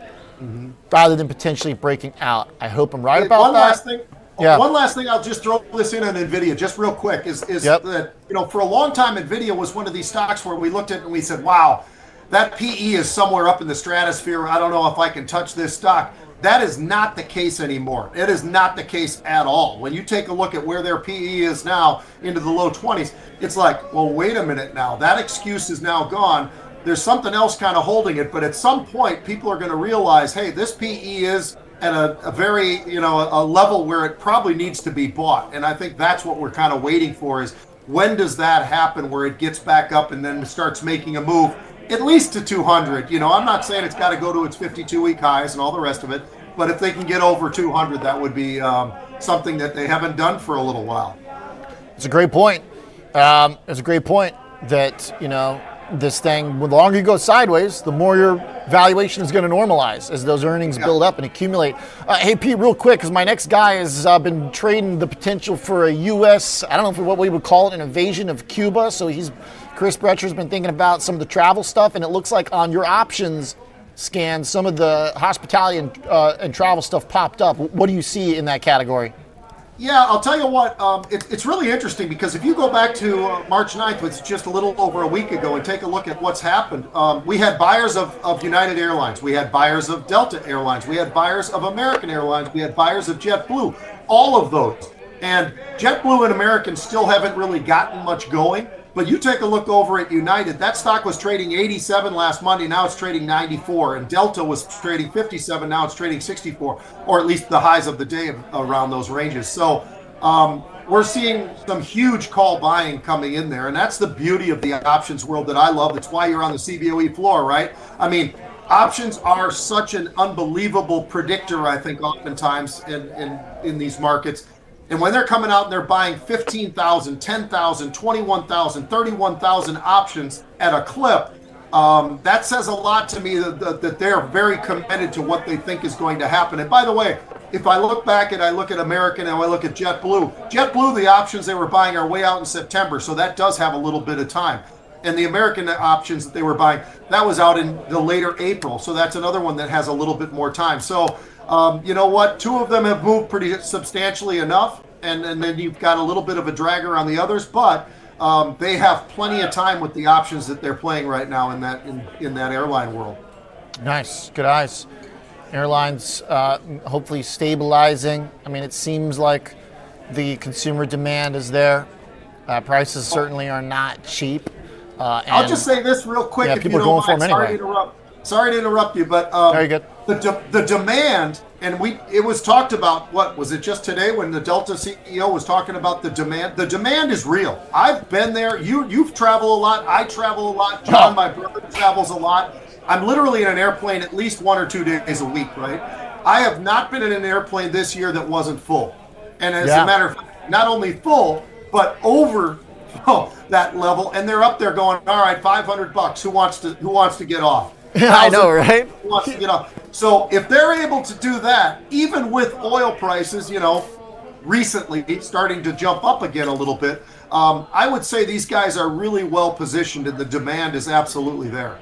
rather than potentially breaking out. I hope I'm right about that. One last thing, I'll just throw this in on NVIDIA just real quick is that, for a long time, NVIDIA was one of these stocks where we looked at it and we said, wow, that PE is somewhere up in the stratosphere. I don't know if I can touch this stock. That is not the case anymore. It is not the case at all. When you take a look at where their PE is now into the low 20s, it's like, well, wait a minute now. That excuse is now gone. There's something else kind of holding it. But at some point, people are going to realize, hey, this PE is at a very, a level where it probably needs to be bought. And I think that's what we're kind of waiting for, is when does that happen where it gets back up and then starts making a move at least to 200. I'm not saying it's got to go to its 52-week highs and all the rest of it, but if they can get over 200, that would be something that they haven't done for a little while. It's a great point. It's a great point that, this thing, the longer you go sideways, the more your valuation is going to normalize as those earnings build up and accumulate. Hey, Pete, real quick, because my next guy has been trading the potential for a U.S., I don't know what we would call it, an invasion of Cuba. So Chris Brecher's been thinking about some of the travel stuff, and it looks like on your options scan, some of the hospitality and travel stuff popped up. What do you see in that category? Yeah, I'll tell you what, it's really interesting, because if you go back to March 9th, which is just a little over a week ago, and take a look at what's happened, we had buyers of United Airlines, we had buyers of Delta Airlines, we had buyers of American Airlines, we had buyers of JetBlue, all of those. And JetBlue and American still haven't really gotten much going. But you take a look over at United, that stock was trading 87 last Monday, now it's trading 94. And Delta was trading 57, now it's trading 64, or at least the highs of the day around those ranges. So we're seeing some huge call buying coming in there. And that's the beauty of the options world that I love. That's why you're on the CBOE floor, right? I mean, options are such an unbelievable predictor, I think, oftentimes in these markets. And when they're coming out and they're buying 15,000, 10,000, 21,000, 31,000 options at a clip, that says a lot to me that they're very committed to what they think is going to happen. And by the way, if I look back and I look at American and I look at JetBlue, the options they were buying are way out in September, so that does have a little bit of time. And the American options that they were buying, that was out in the later April, so that's another one that has a little bit more time. So you know what? Two of them have moved pretty substantially enough, and then you've got a little bit of a dragger on the others, but they have plenty of time with the options that they're playing right now in that airline world. Nice, good eyes. Airlines hopefully stabilizing. I mean, it seems like the consumer demand is there. Prices certainly are not cheap. I'll just say this real quick, if you don't mind. Sorry to interrupt you, but very good. The demand, and it was talked about, what was it just today when the Delta CEO was talking about the demand? The demand is real. I've been there. You've traveled a lot. I travel a lot. John, my brother, travels a lot. I'm literally in an airplane at least 1 or 2 days a week, right? I have not been in an airplane this year that wasn't full. And as a matter of fact, not only full, but over that level. And they're up there going, all right, $500. Who wants to get off? I know, right? Who wants to get off? So if they're able to do that, even with oil prices, recently starting to jump up again a little bit. I would say these guys are really well positioned and the demand is absolutely there.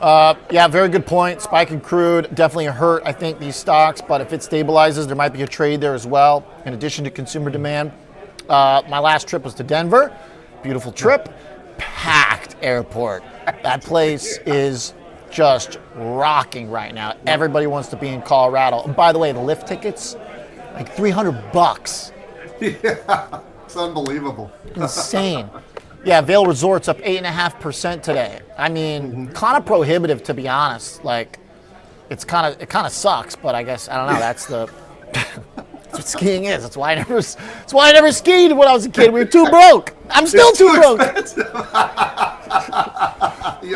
Yeah, very good point. Spike in crude definitely hurt, I think, these stocks, but if it stabilizes, there might be a trade there as well, in addition to consumer demand. My last trip was to Denver. Beautiful trip. Packed airport. That place is just rocking right now. Everybody wants to be in Colorado. And by the way, the lift tickets, like $300. Yeah, it's unbelievable. Insane. Yeah, Vail Resort's up 8.5% today. I mean, kind of prohibitive, to be honest. Like, it kind of sucks, but I guess, I don't know, that's what skiing is. That's why I never skied when I was a kid. We were too broke. I'm still too broke.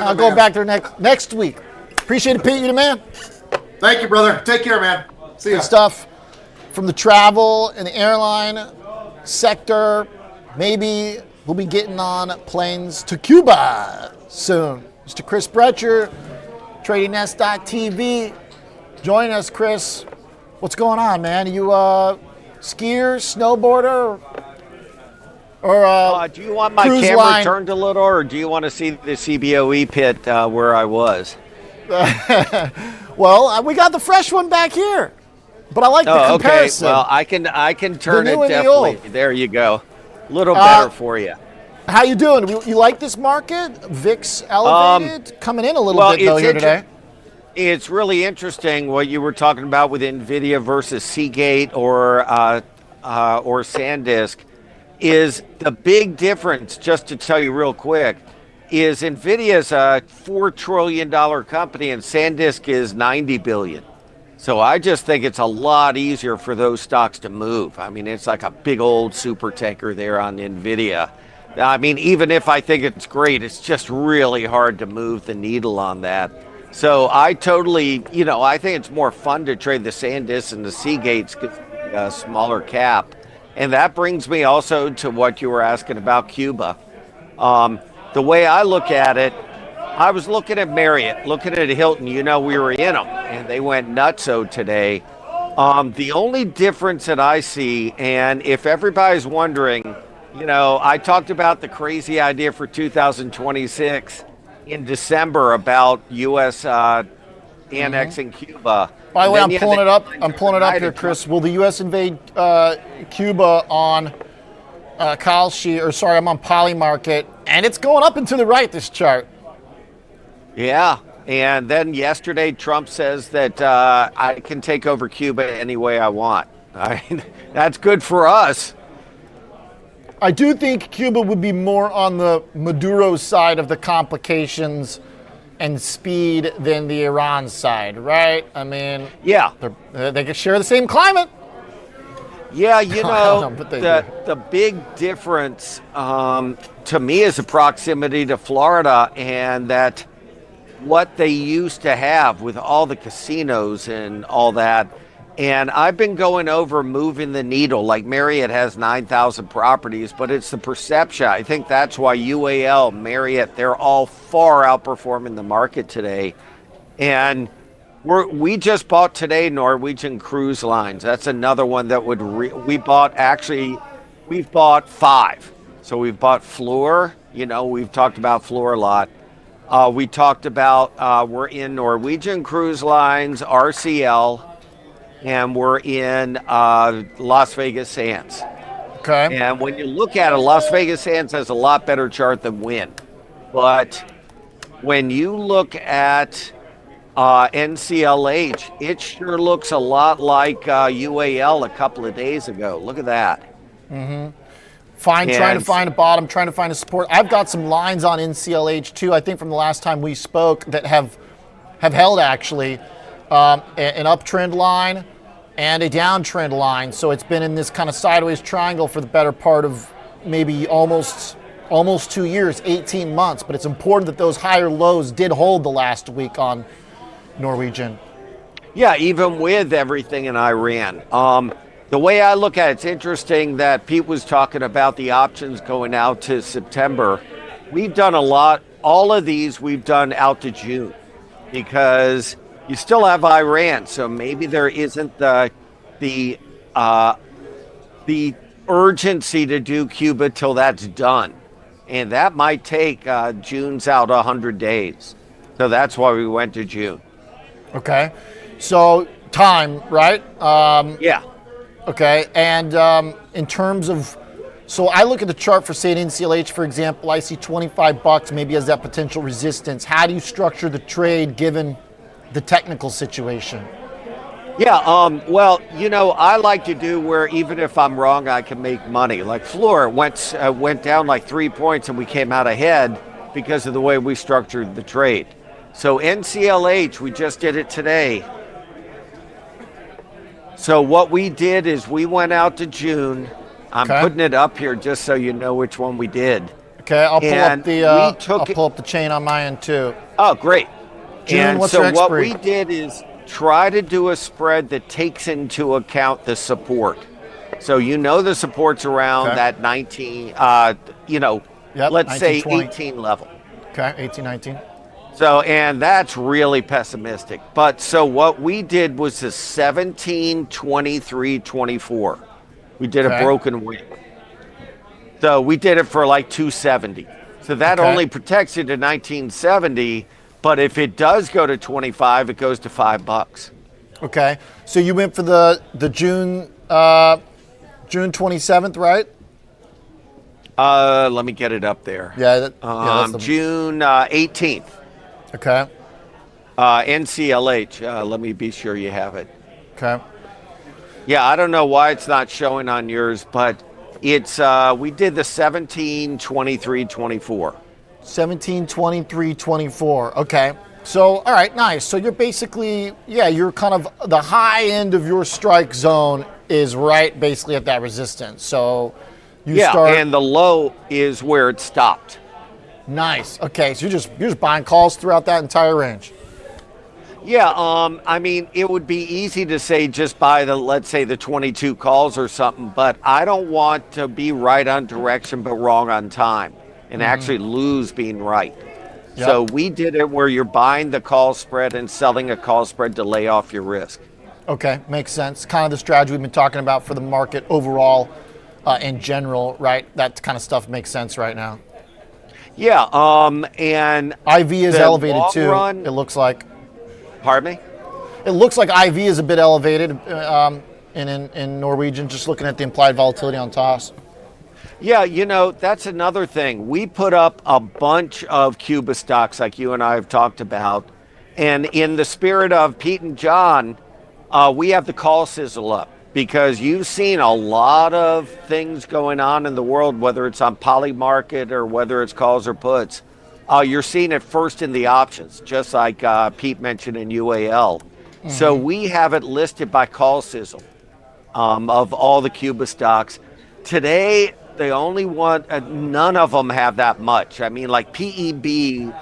I'll go back there next week. Appreciate it, Pete. You the man. Thank you, brother. Take care, man. See ya. Good stuff from the travel and the airline sector. Maybe we'll be getting on planes to Cuba soon. Mr. Chris Brecher, TradingNest.tv. Join us, Chris. What's going on, man? Are you a skier, snowboarder, or do you want my camera line turned a little, or do you want to see the CBOE pit where I was? Well, we got the fresh one back here, but I like the comparison. Okay. Well, I can turn The it new and the definitely. old. There you go. A little better for you. How you doing? You like this market? VIX elevated, coming in a little bit though here today. It's really interesting what you were talking about with NVIDIA versus Seagate or SanDisk. Is the big difference, just to tell you real quick, is NVIDIA's a $4 trillion company and SanDisk is $90 billion. So I just think it's a lot easier for those stocks to move. I mean, it's like a big old super tanker there on NVIDIA. I mean, even if I think it's great, it's just really hard to move the needle on that. So I totally, I think it's more fun to trade the SanDisk and the Seagates, smaller cap. And that brings me also to what you were asking about Cuba. The way I look at it, I was looking at Marriott, looking at Hilton. We were in them, and they went nutso today. The only difference that I see, and if everybody's wondering, I talked about the crazy idea for 2026 in December about U.S. annexing Cuba. By the way, I'm pulling it up. I'm pulling it up here, Chris. Will the U.S. invade Cuba on Kyle Shear? Or sorry, I'm on Polymarket, and it's going up and to the right. This chart. Yeah, and then yesterday Trump says that I can take over Cuba any way I want. That's good for us. I do think Cuba would be more on the Maduro side of the complications and speed than the Iran side, right? I mean, yeah, they can share the same climate. Yeah, the big difference to me is the proximity to Florida and that what they used to have with all the casinos and all that. And I've been going over moving the needle. Like Marriott has 9,000 properties, but it's the perception. I think that's why UAL, Marriott, they're all far outperforming the market today. And we just bought today Norwegian Cruise Lines. That's another one that we've bought 5. So we've bought Fluor. We've talked about Fluor a lot. We talked about we're in Norwegian Cruise Lines, RCL, and we're in Las Vegas Sands. Okay. And when you look at it, Las Vegas Sands has a lot better chart than Wynn. But when you look at NCLH, it sure looks a lot like UAL a couple of days ago. Look at that. Mm-hmm. Trying to find a bottom, trying to find a support. I've got some lines on NCLH too, I think from the last time we spoke, that have held actually an uptrend line and a downtrend line. So it's been in this kind of sideways triangle for the better part of maybe almost 2 years, 18 months. But it's important that those higher lows did hold the last week on Norwegian. Yeah, even with everything in Iran. The way I look at it, it's interesting that Pete was talking about the options going out to September. We've done a lot. All of these we've done out to June because you still have Iran. So maybe there isn't the the urgency to do Cuba till that's done. And that might take June's out 100 days. So that's why we went to June. Okay. So time, right? Yeah. Okay. And in terms of, so I look at the chart for say NCLH, for example, I see $25 maybe as that potential resistance. How do you structure the trade given the technical situation? Yeah, well, I like to do where even if I'm wrong, I can make money. Like Floor went down like 3 points and we came out ahead because of the way we structured the trade. So NCLH, we just did it today. So what we did is we went out to June. I'm putting it up here just so you know which one we did. Okay, I'll pull up the chain on my end too. Oh, great. June, and what's so your what expiry? we did is try to do a spread that takes into account the support. So the support's around that 19, let's say 18 level. Okay, 18, 19. So, and that's really pessimistic. But so what we did was the 17, 23, 24. We did a broken wick. So we did it for like 270. So that only protects you to 1970. But if it does go to 25, it goes to $5. Okay, so you went for the June June 27th, right? Let me get it up there. Yeah. June 18th. Okay. NCLH. Let me be sure you have it. Okay. Yeah, I don't know why it's not showing on yours, but it's we did the 17, 23, 24. 17, 23, 24. Okay. So, all right, nice. So you're basically, you're kind of, the high end of your strike zone is right basically at that resistance. So you start. And the low is where it stopped. Nice. Okay, so you're just buying calls throughout that entire range. Yeah, I mean, it would be easy to say just buy let's say the 22 calls or something, but I don't want to be right on direction but wrong on time and actually lose being right. Yep. So we did it where you're buying the call spread and selling a call spread to lay off your risk. Okay, makes sense. Kind of the strategy we've been talking about for the market overall in general, right? That kind of stuff makes sense right now. Yeah, and IV is elevated too, it looks like. Pardon me? It looks like IV is a bit elevated in Norwegian, just looking at the implied volatility on TOS. Yeah, that's another thing. We put up a bunch of Cuba stocks like you and I have talked about. And in the spirit of Pete and John, we have the call sizzle up because you've seen a lot of things going on in the world, whether it's on poly market or whether it's calls or puts. You're seeing it first in the options, just like Pete mentioned in UAL. Mm-hmm. So we have it listed by call sizzle of all the Cuba stocks. Today, the only one, none of them have that much. I mean, like PEB,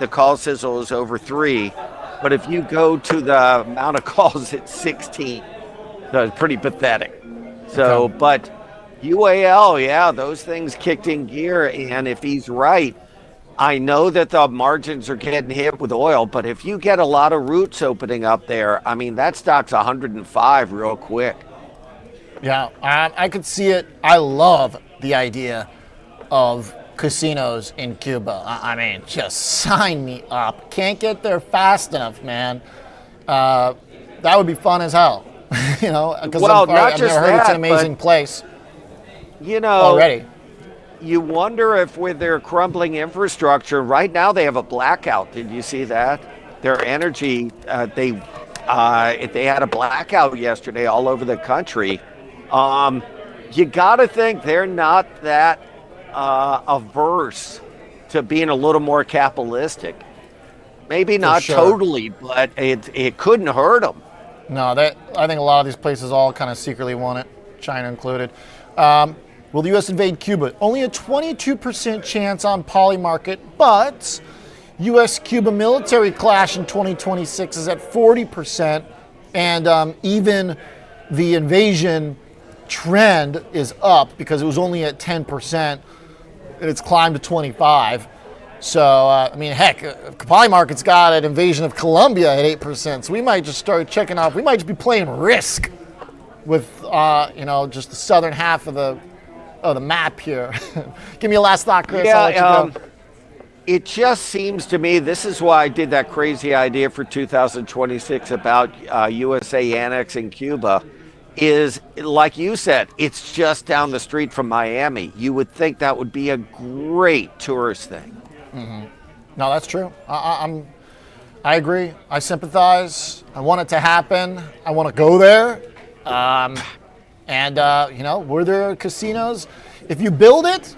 the call sizzle is over 3, but if you go to the amount of calls, it's 16. So it's pretty pathetic. So, but UAL, those things kicked in gear, and if he's right, I know that the margins are getting hit with oil, but if you get a lot of routes opening up there, I mean, that stock's 105 real quick. Yeah, I could see it. I love the idea of casinos in Cuba. I mean, just sign me up. Can't get there fast enough, man. That would be fun as hell. Because I've never heard it's an amazing place. Already. You wonder if with their crumbling infrastructure, right now they have a blackout. Did you see that? Their energy, they had a blackout yesterday all over the country. You got to think they're not that averse to being a little more capitalistic. Maybe not totally, but it couldn't hurt them. No, I think a lot of these places all kind of secretly want it, China included. Will the U.S. invade Cuba? Only a 22% chance on poly market, but U.S.-Cuba military clash in 2026 is at 40%, and even the invasion trend is up because it was only at 10%, and it's climbed to 25. So, heck, poly market's got an invasion of Colombia at 8%, so we might just start checking off. We might just be playing Risk. with just the southern half of the map here. Give me a last thought, Chris. I'll let you go. It just seems to me, this is why I did that crazy idea for 2026 about USA annexing Cuba, is like you said, it's just down the street from Miami. You would think that would be a great tourist thing. Mm-hmm. No, that's true. I agree. I sympathize. I want it to happen. I want to go there. Where there are casinos, if you build it,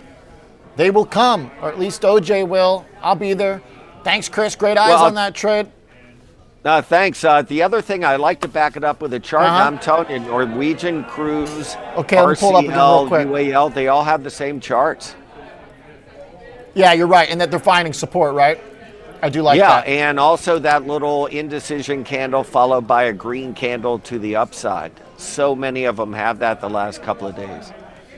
they will come, or at least OJ will. I'll be there. Thanks, Chris. Great eyes on that trade. No, thanks. The other thing, I like to back it up with a chart. I'm telling you, Norwegian Cruise, okay, let me pull it up again real quick. UAL, they all have the same charts. Yeah, you're right, and that they're finding support, right? I do like that. Yeah, and also that little indecision candle followed by a green candle to the upside. So many of them have that the last couple of days.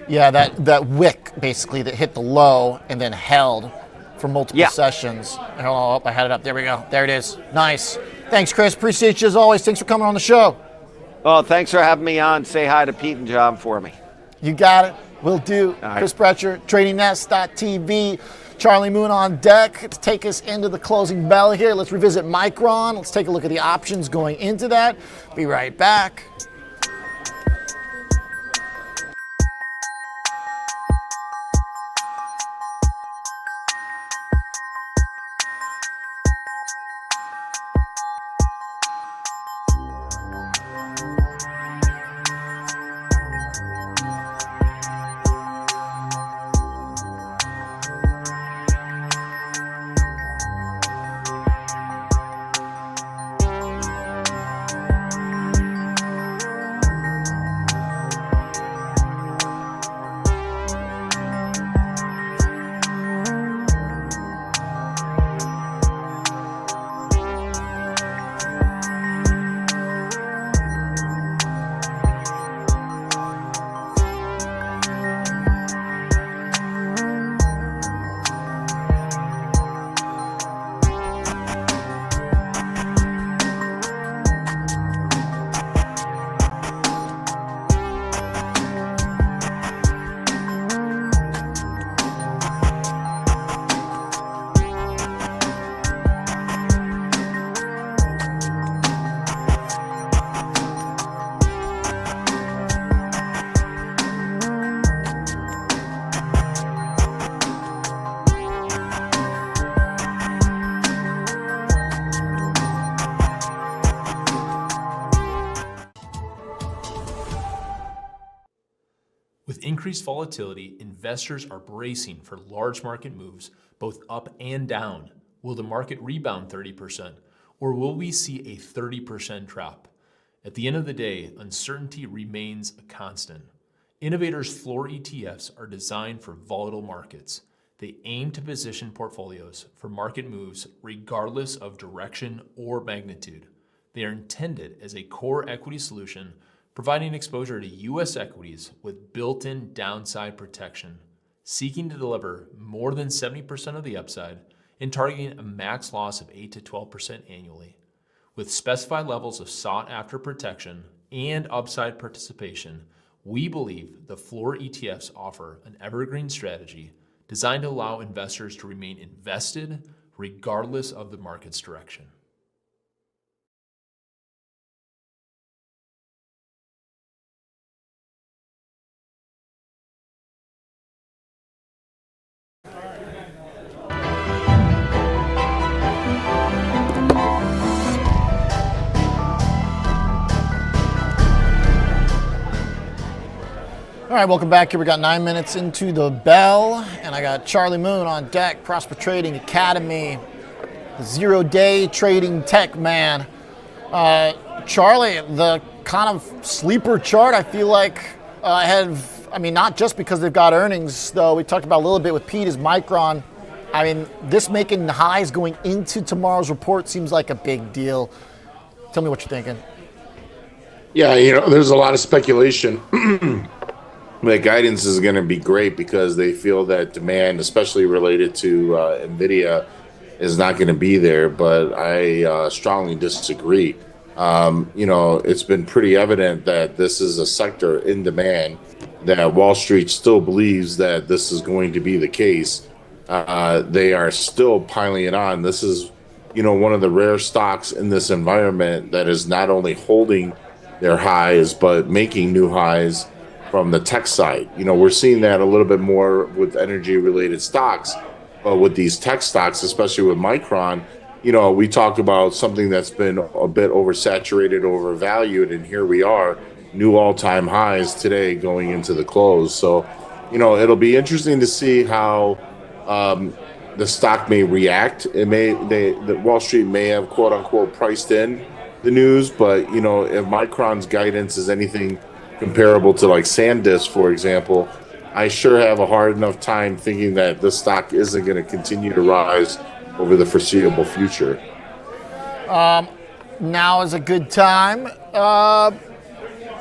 Yeah, that wick, basically, that hit the low and then held for multiple sessions. Oh, I had it up. There we go. There it is. Nice. Thanks, Chris. Appreciate you as always. Thanks for coming on the show. Well, thanks for having me on. Say hi to Pete and John for me. You got it. Will do. Right. Chris Brecher, TradingNest.tv. Charlie Moon on deck to take us into the closing bell here. Let's revisit Micron. Let's take a look at the options going into that. Be right back. With increased volatility, investors are bracing for large market moves, both up and down. Will the market rebound 30%, or will we see a 30% drop? At the end of the day, uncertainty remains a constant. Innovators' floor ETFs are designed for volatile markets. They aim to position portfolios for market moves regardless of direction or magnitude. They are intended as a core equity solution, providing exposure to U.S. equities with built-in downside protection, seeking to deliver more than 70% of the upside and targeting a max loss of 8 to 12% annually. With specified levels of sought-after protection and upside participation, we believe the floor ETFs offer an evergreen strategy designed to allow investors to remain invested regardless of the market's direction. All right, welcome back here. We got 9 minutes into the bell, and I got Charlie Moon on deck, Prosper Trading Academy, zero-day trading tech man. Charlie, the kind of sleeper chart, I feel like not just because they've got earnings, though we talked about a little bit with Pete, is Micron. I mean, this making highs going into tomorrow's report seems like a big deal. Tell me what you're thinking. Yeah, there's a lot of speculation. The guidance is going to be great because they feel that demand, especially related to NVIDIA, is not going to be there. But I strongly disagree. It's been pretty evident that this is a sector in demand, that Wall Street still believes that this is going to be the case. They are still piling it on. This is, one of the rare stocks in this environment that is not only holding their highs, but making new highs from the tech side. We're seeing that a little bit more with energy related stocks, but with these tech stocks, especially with Micron, we talk about something that's been a bit oversaturated, overvalued, and here we are, new all-time highs today going into the close. So, it'll be interesting to see how the stock may react. The Wall Street may have quote unquote priced in the news, but if Micron's guidance is anything comparable to like SanDisk, for example, I sure have a hard enough time thinking that this stock isn't going to continue to rise over the foreseeable future. Now is a good time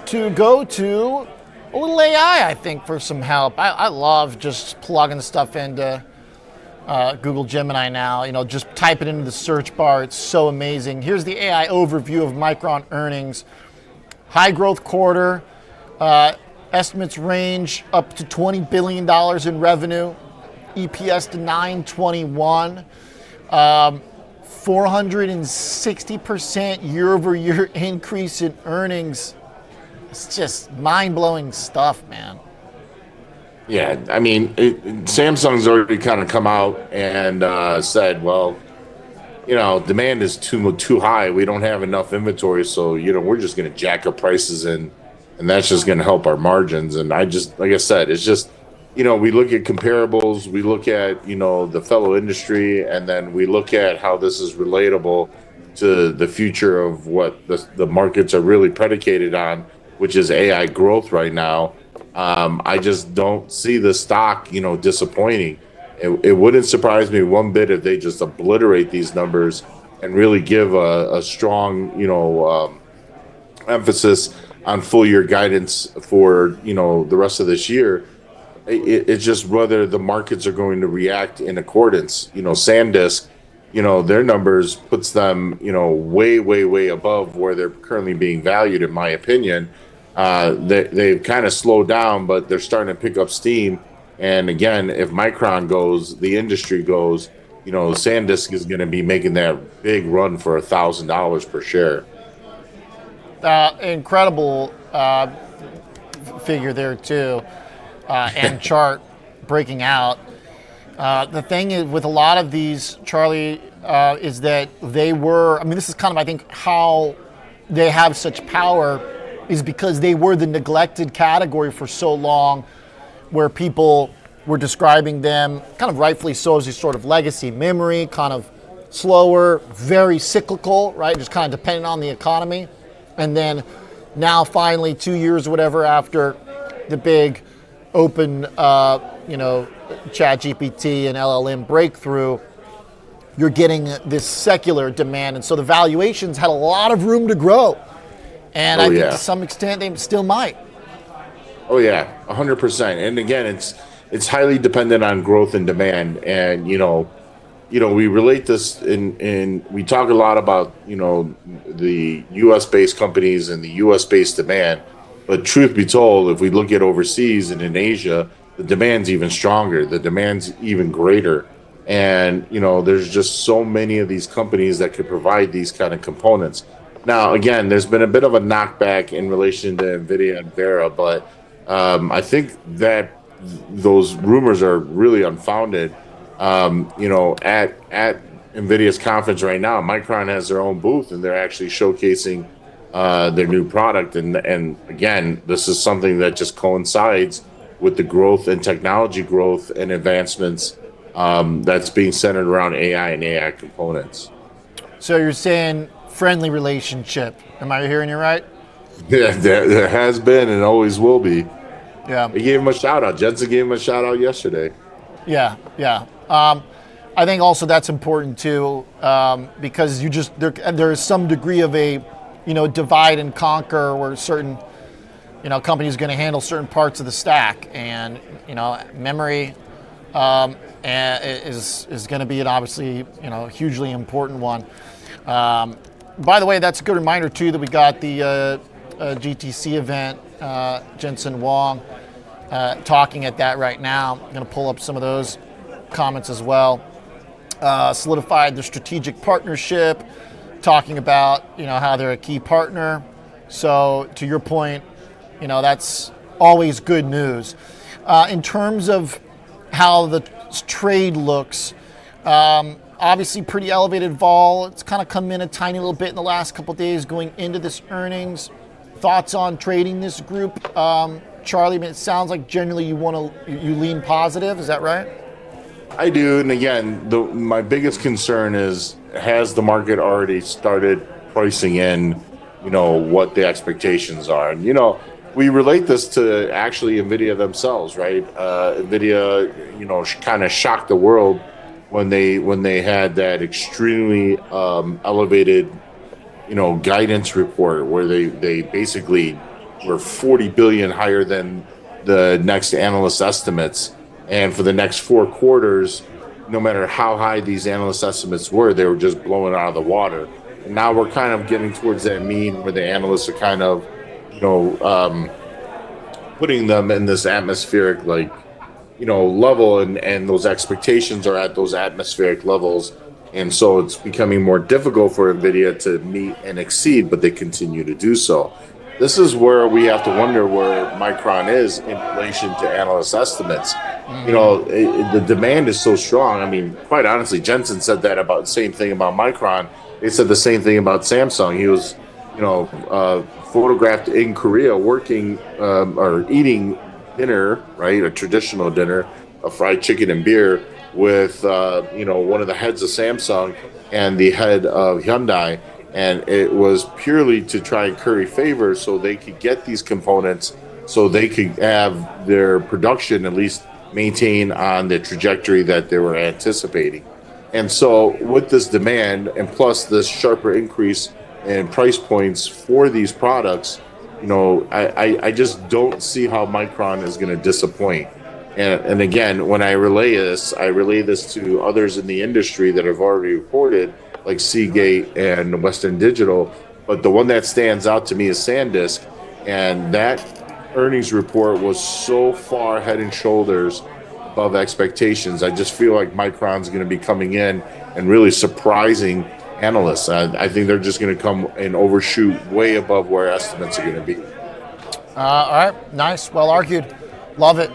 to go to a little AI, I think, for some help. I love just plugging stuff into Google Gemini now. Just type it into the search bar. It's so amazing. Here's the AI overview of Micron earnings. High growth quarter. Estimates range up to $20 billion in revenue. EPS to $9.21. 460% year-over-year increase in earnings. It's just mind-blowing stuff, man. Yeah, Samsung's already kind of come out and said, well, demand is too high. We don't have enough inventory, so we're just going to jack up prices, and that's just going to help our margins. And like I said, it's just, we look at comparables, we look at the fellow industry, and then we look at how this is relatable to the future of what the markets are really predicated on, which is AI growth right now. I just don't see the stock, disappointing. It wouldn't surprise me one bit if they just obliterate these numbers and really give a strong, emphasis on full year guidance for, the rest of this year. It's just whether the markets are going to react in accordance. SanDisk, their numbers puts them, way, way, way above where they're currently being valued, in my opinion. They've kind of slowed down, but they're starting to pick up steam. And again, if Micron goes, the industry goes, SanDisk is going to be making that big run for $1,000 per share. Incredible figure there too, and chart breaking out. The thing is with a lot of these, Charlie, is that they were, this is kind of, I think, how they have such power is because they were the neglected category for so long, where people were describing them, kind of rightfully so, as a sort of legacy memory, kind of slower, very cyclical, right? Just kind of dependent on the economy. And then now finally 2 years or whatever after the big open, ChatGPT and LLM breakthrough, you're getting this secular demand. And so the valuations had a lot of room to grow. And I think to some extent they still might. Oh yeah, 100%. And again, it's highly dependent on growth and demand. And we relate this in we talk a lot about the U.S. based companies and the U.S. based demand. But truth be told, if we look at overseas and in Asia, the demand's even stronger. The demand's even greater. And there's just so many of these companies that could provide these kind of components. Now, again, there's been a bit of a knockback in relation to NVIDIA and Vera, but I think that those rumors are really unfounded. At NVIDIA's conference right now, Micron has their own booth, and they're actually showcasing their new product. And again, this is something that just coincides with the growth and technology growth and advancements that's being centered around AI and AI components. So you're saying friendly relationship. Am I hearing you right? Yeah, there has been and always will be. Yeah. He gave him a shout out. Jensen gave him a shout out yesterday. Yeah. I think also that's important too, because there is some degree of a, divide and conquer where certain, companies are going to handle certain parts of the stack, and memory is going to be an obviously hugely important one. by the way, that's a good reminder too that we got the GTC event. Jensen Wong talking at that right now. I'm going to pull up some of those comments as well. Solidified the strategic partnership, talking about how they're a key partner. So to your point, that's always good news. In terms of how the trade looks, obviously pretty elevated vol. It's kind of come in a tiny little bit in the last couple of days going into this earnings. Thoughts on trading this group, Charlie? It sounds like generally you lean positive. Is that right? I do, and again, my biggest concern is, has the market already started pricing in, what the expectations are? And we relate this to actually NVIDIA themselves, right? NVIDIA, kind of shocked the world when they had that extremely elevated, guidance report where they basically were 40 billion higher than the next analyst estimates. And for the next 4 quarters, no matter how high these analyst estimates were, they were just blowing out of the water. And now we're kind of getting towards that mean where the analysts are kind of, putting them in this atmospheric, level, and those expectations are at those atmospheric levels. And so it's becoming more difficult for NVIDIA to meet and exceed, but they continue to do so. This is where we have to wonder where Micron is in relation to analyst estimates. The demand is so strong. I mean, quite honestly, Jensen said that about the same thing about Micron. They said the same thing about Samsung. He was, photographed in Korea working or eating dinner, right, a traditional dinner, a fried chicken and beer with, one of the heads of Samsung and the head of Hyundai. And it was purely to try and curry favor so they could get these components so they could have their production at least maintain on the trajectory that they were anticipating. And so with this demand and plus this sharper increase in price points for these products, I just don't see how Micron is going to disappoint. And again, when I relay this to others in the industry that have already reported, like Seagate and Western Digital, but the one that stands out to me is SanDisk, and that earnings report was so far head and shoulders above expectations. I just feel like Micron's going to be coming in and really surprising analysts. I think they're just going to come and overshoot way above where estimates are going to be. All right, nice, well argued, love it.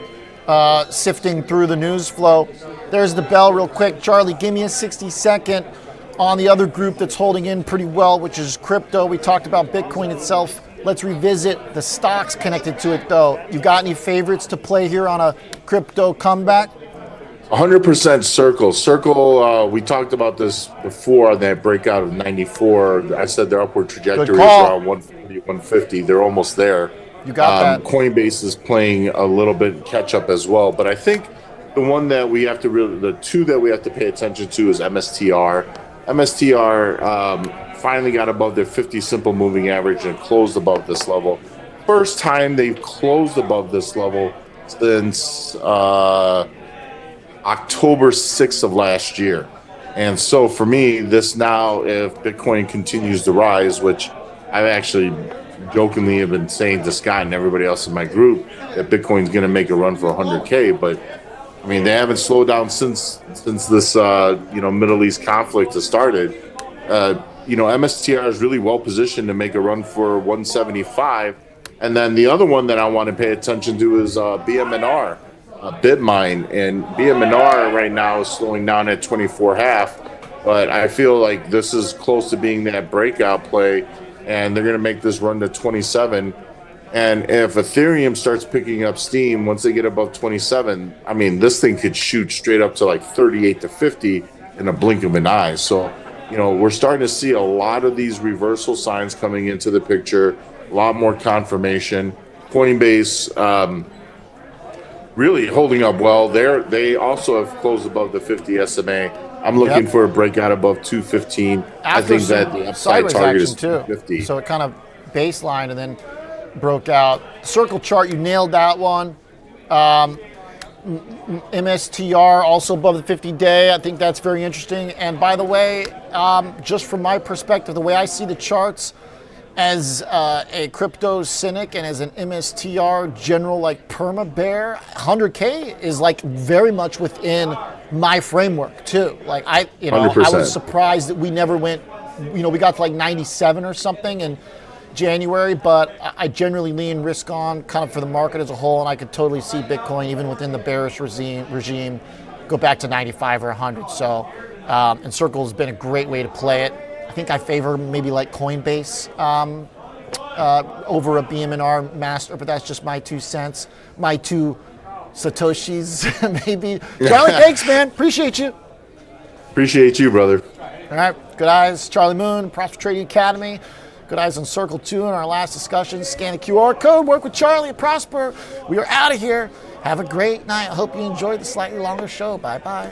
Sifting through the news flow. There's the bell real quick. Charlie, give me a 60-second on the other group that's holding in pretty well, which is crypto. We talked about Bitcoin itself. Let's revisit the stocks connected to it, though. You got any favorites to play here on a crypto comeback? 100% Circle. Circle, we talked about this before on that breakout of 94. I said their upward trajectory is around 140, 150. They're almost there. You got that. Coinbase is playing a little bit catch up as well. But I think the two that we have to pay attention to is MSTR. MSTR finally got above their 50 simple moving average and closed above this level. First time they've closed above this level since October 6th of last year. And so for me, this now, if Bitcoin continues to rise, which I've actually jokingly have been saying to Scott and everybody else in my group that Bitcoin's going to make a run for 100K, but I mean, they haven't slowed down since this Middle East conflict has started. MSTR is really well positioned to make a run for 175. And then the other one that I want to pay attention to is BMNR, Bitmine, and BMNR right now is slowing down at 24.5. But I feel like this is close to being that breakout play, and they're going to make this run to 27. And if Ethereum starts picking up steam, once they get above 27, I mean, this thing could shoot straight up to like 38 to 50 in a blink of an eye. So, we're starting to see a lot of these reversal signs coming into the picture, a lot more confirmation. Coinbase really holding up well. They also have closed above the 50 SMA. I'm looking for a breakout above 215. I think that the upside target is 250. So it kind of baseline and then broke out. Circle chart, you nailed that one. MSTR also above the 50-day. I think that's very interesting. And by the way, just from my perspective, the way I see the charts as a crypto cynic and as an MSTR general like perma bear, 100K is like very much within my framework too. Like I 100%. was surprised that we never went. We got to like 97 or something in January, but I generally lean risk on kind of for the market as a whole, and I could totally see Bitcoin, even within the bearish regime, go back to 95 or 100. So, and Circle has been a great way to play it. I think I favor maybe like Coinbase over a BM&R master, but that's just my 2 cents, my 2 Satoshis, maybe. Charlie, thanks, man. Appreciate you. Appreciate you, brother. All right, good eyes, Charlie Moon, Prosper Trading Academy. Good eyes on Circle 2 in our last discussion. Scan the QR code, work with Charlie at Prosper. We are out of here. Have a great night. I hope you enjoyed the slightly longer show. Bye-bye.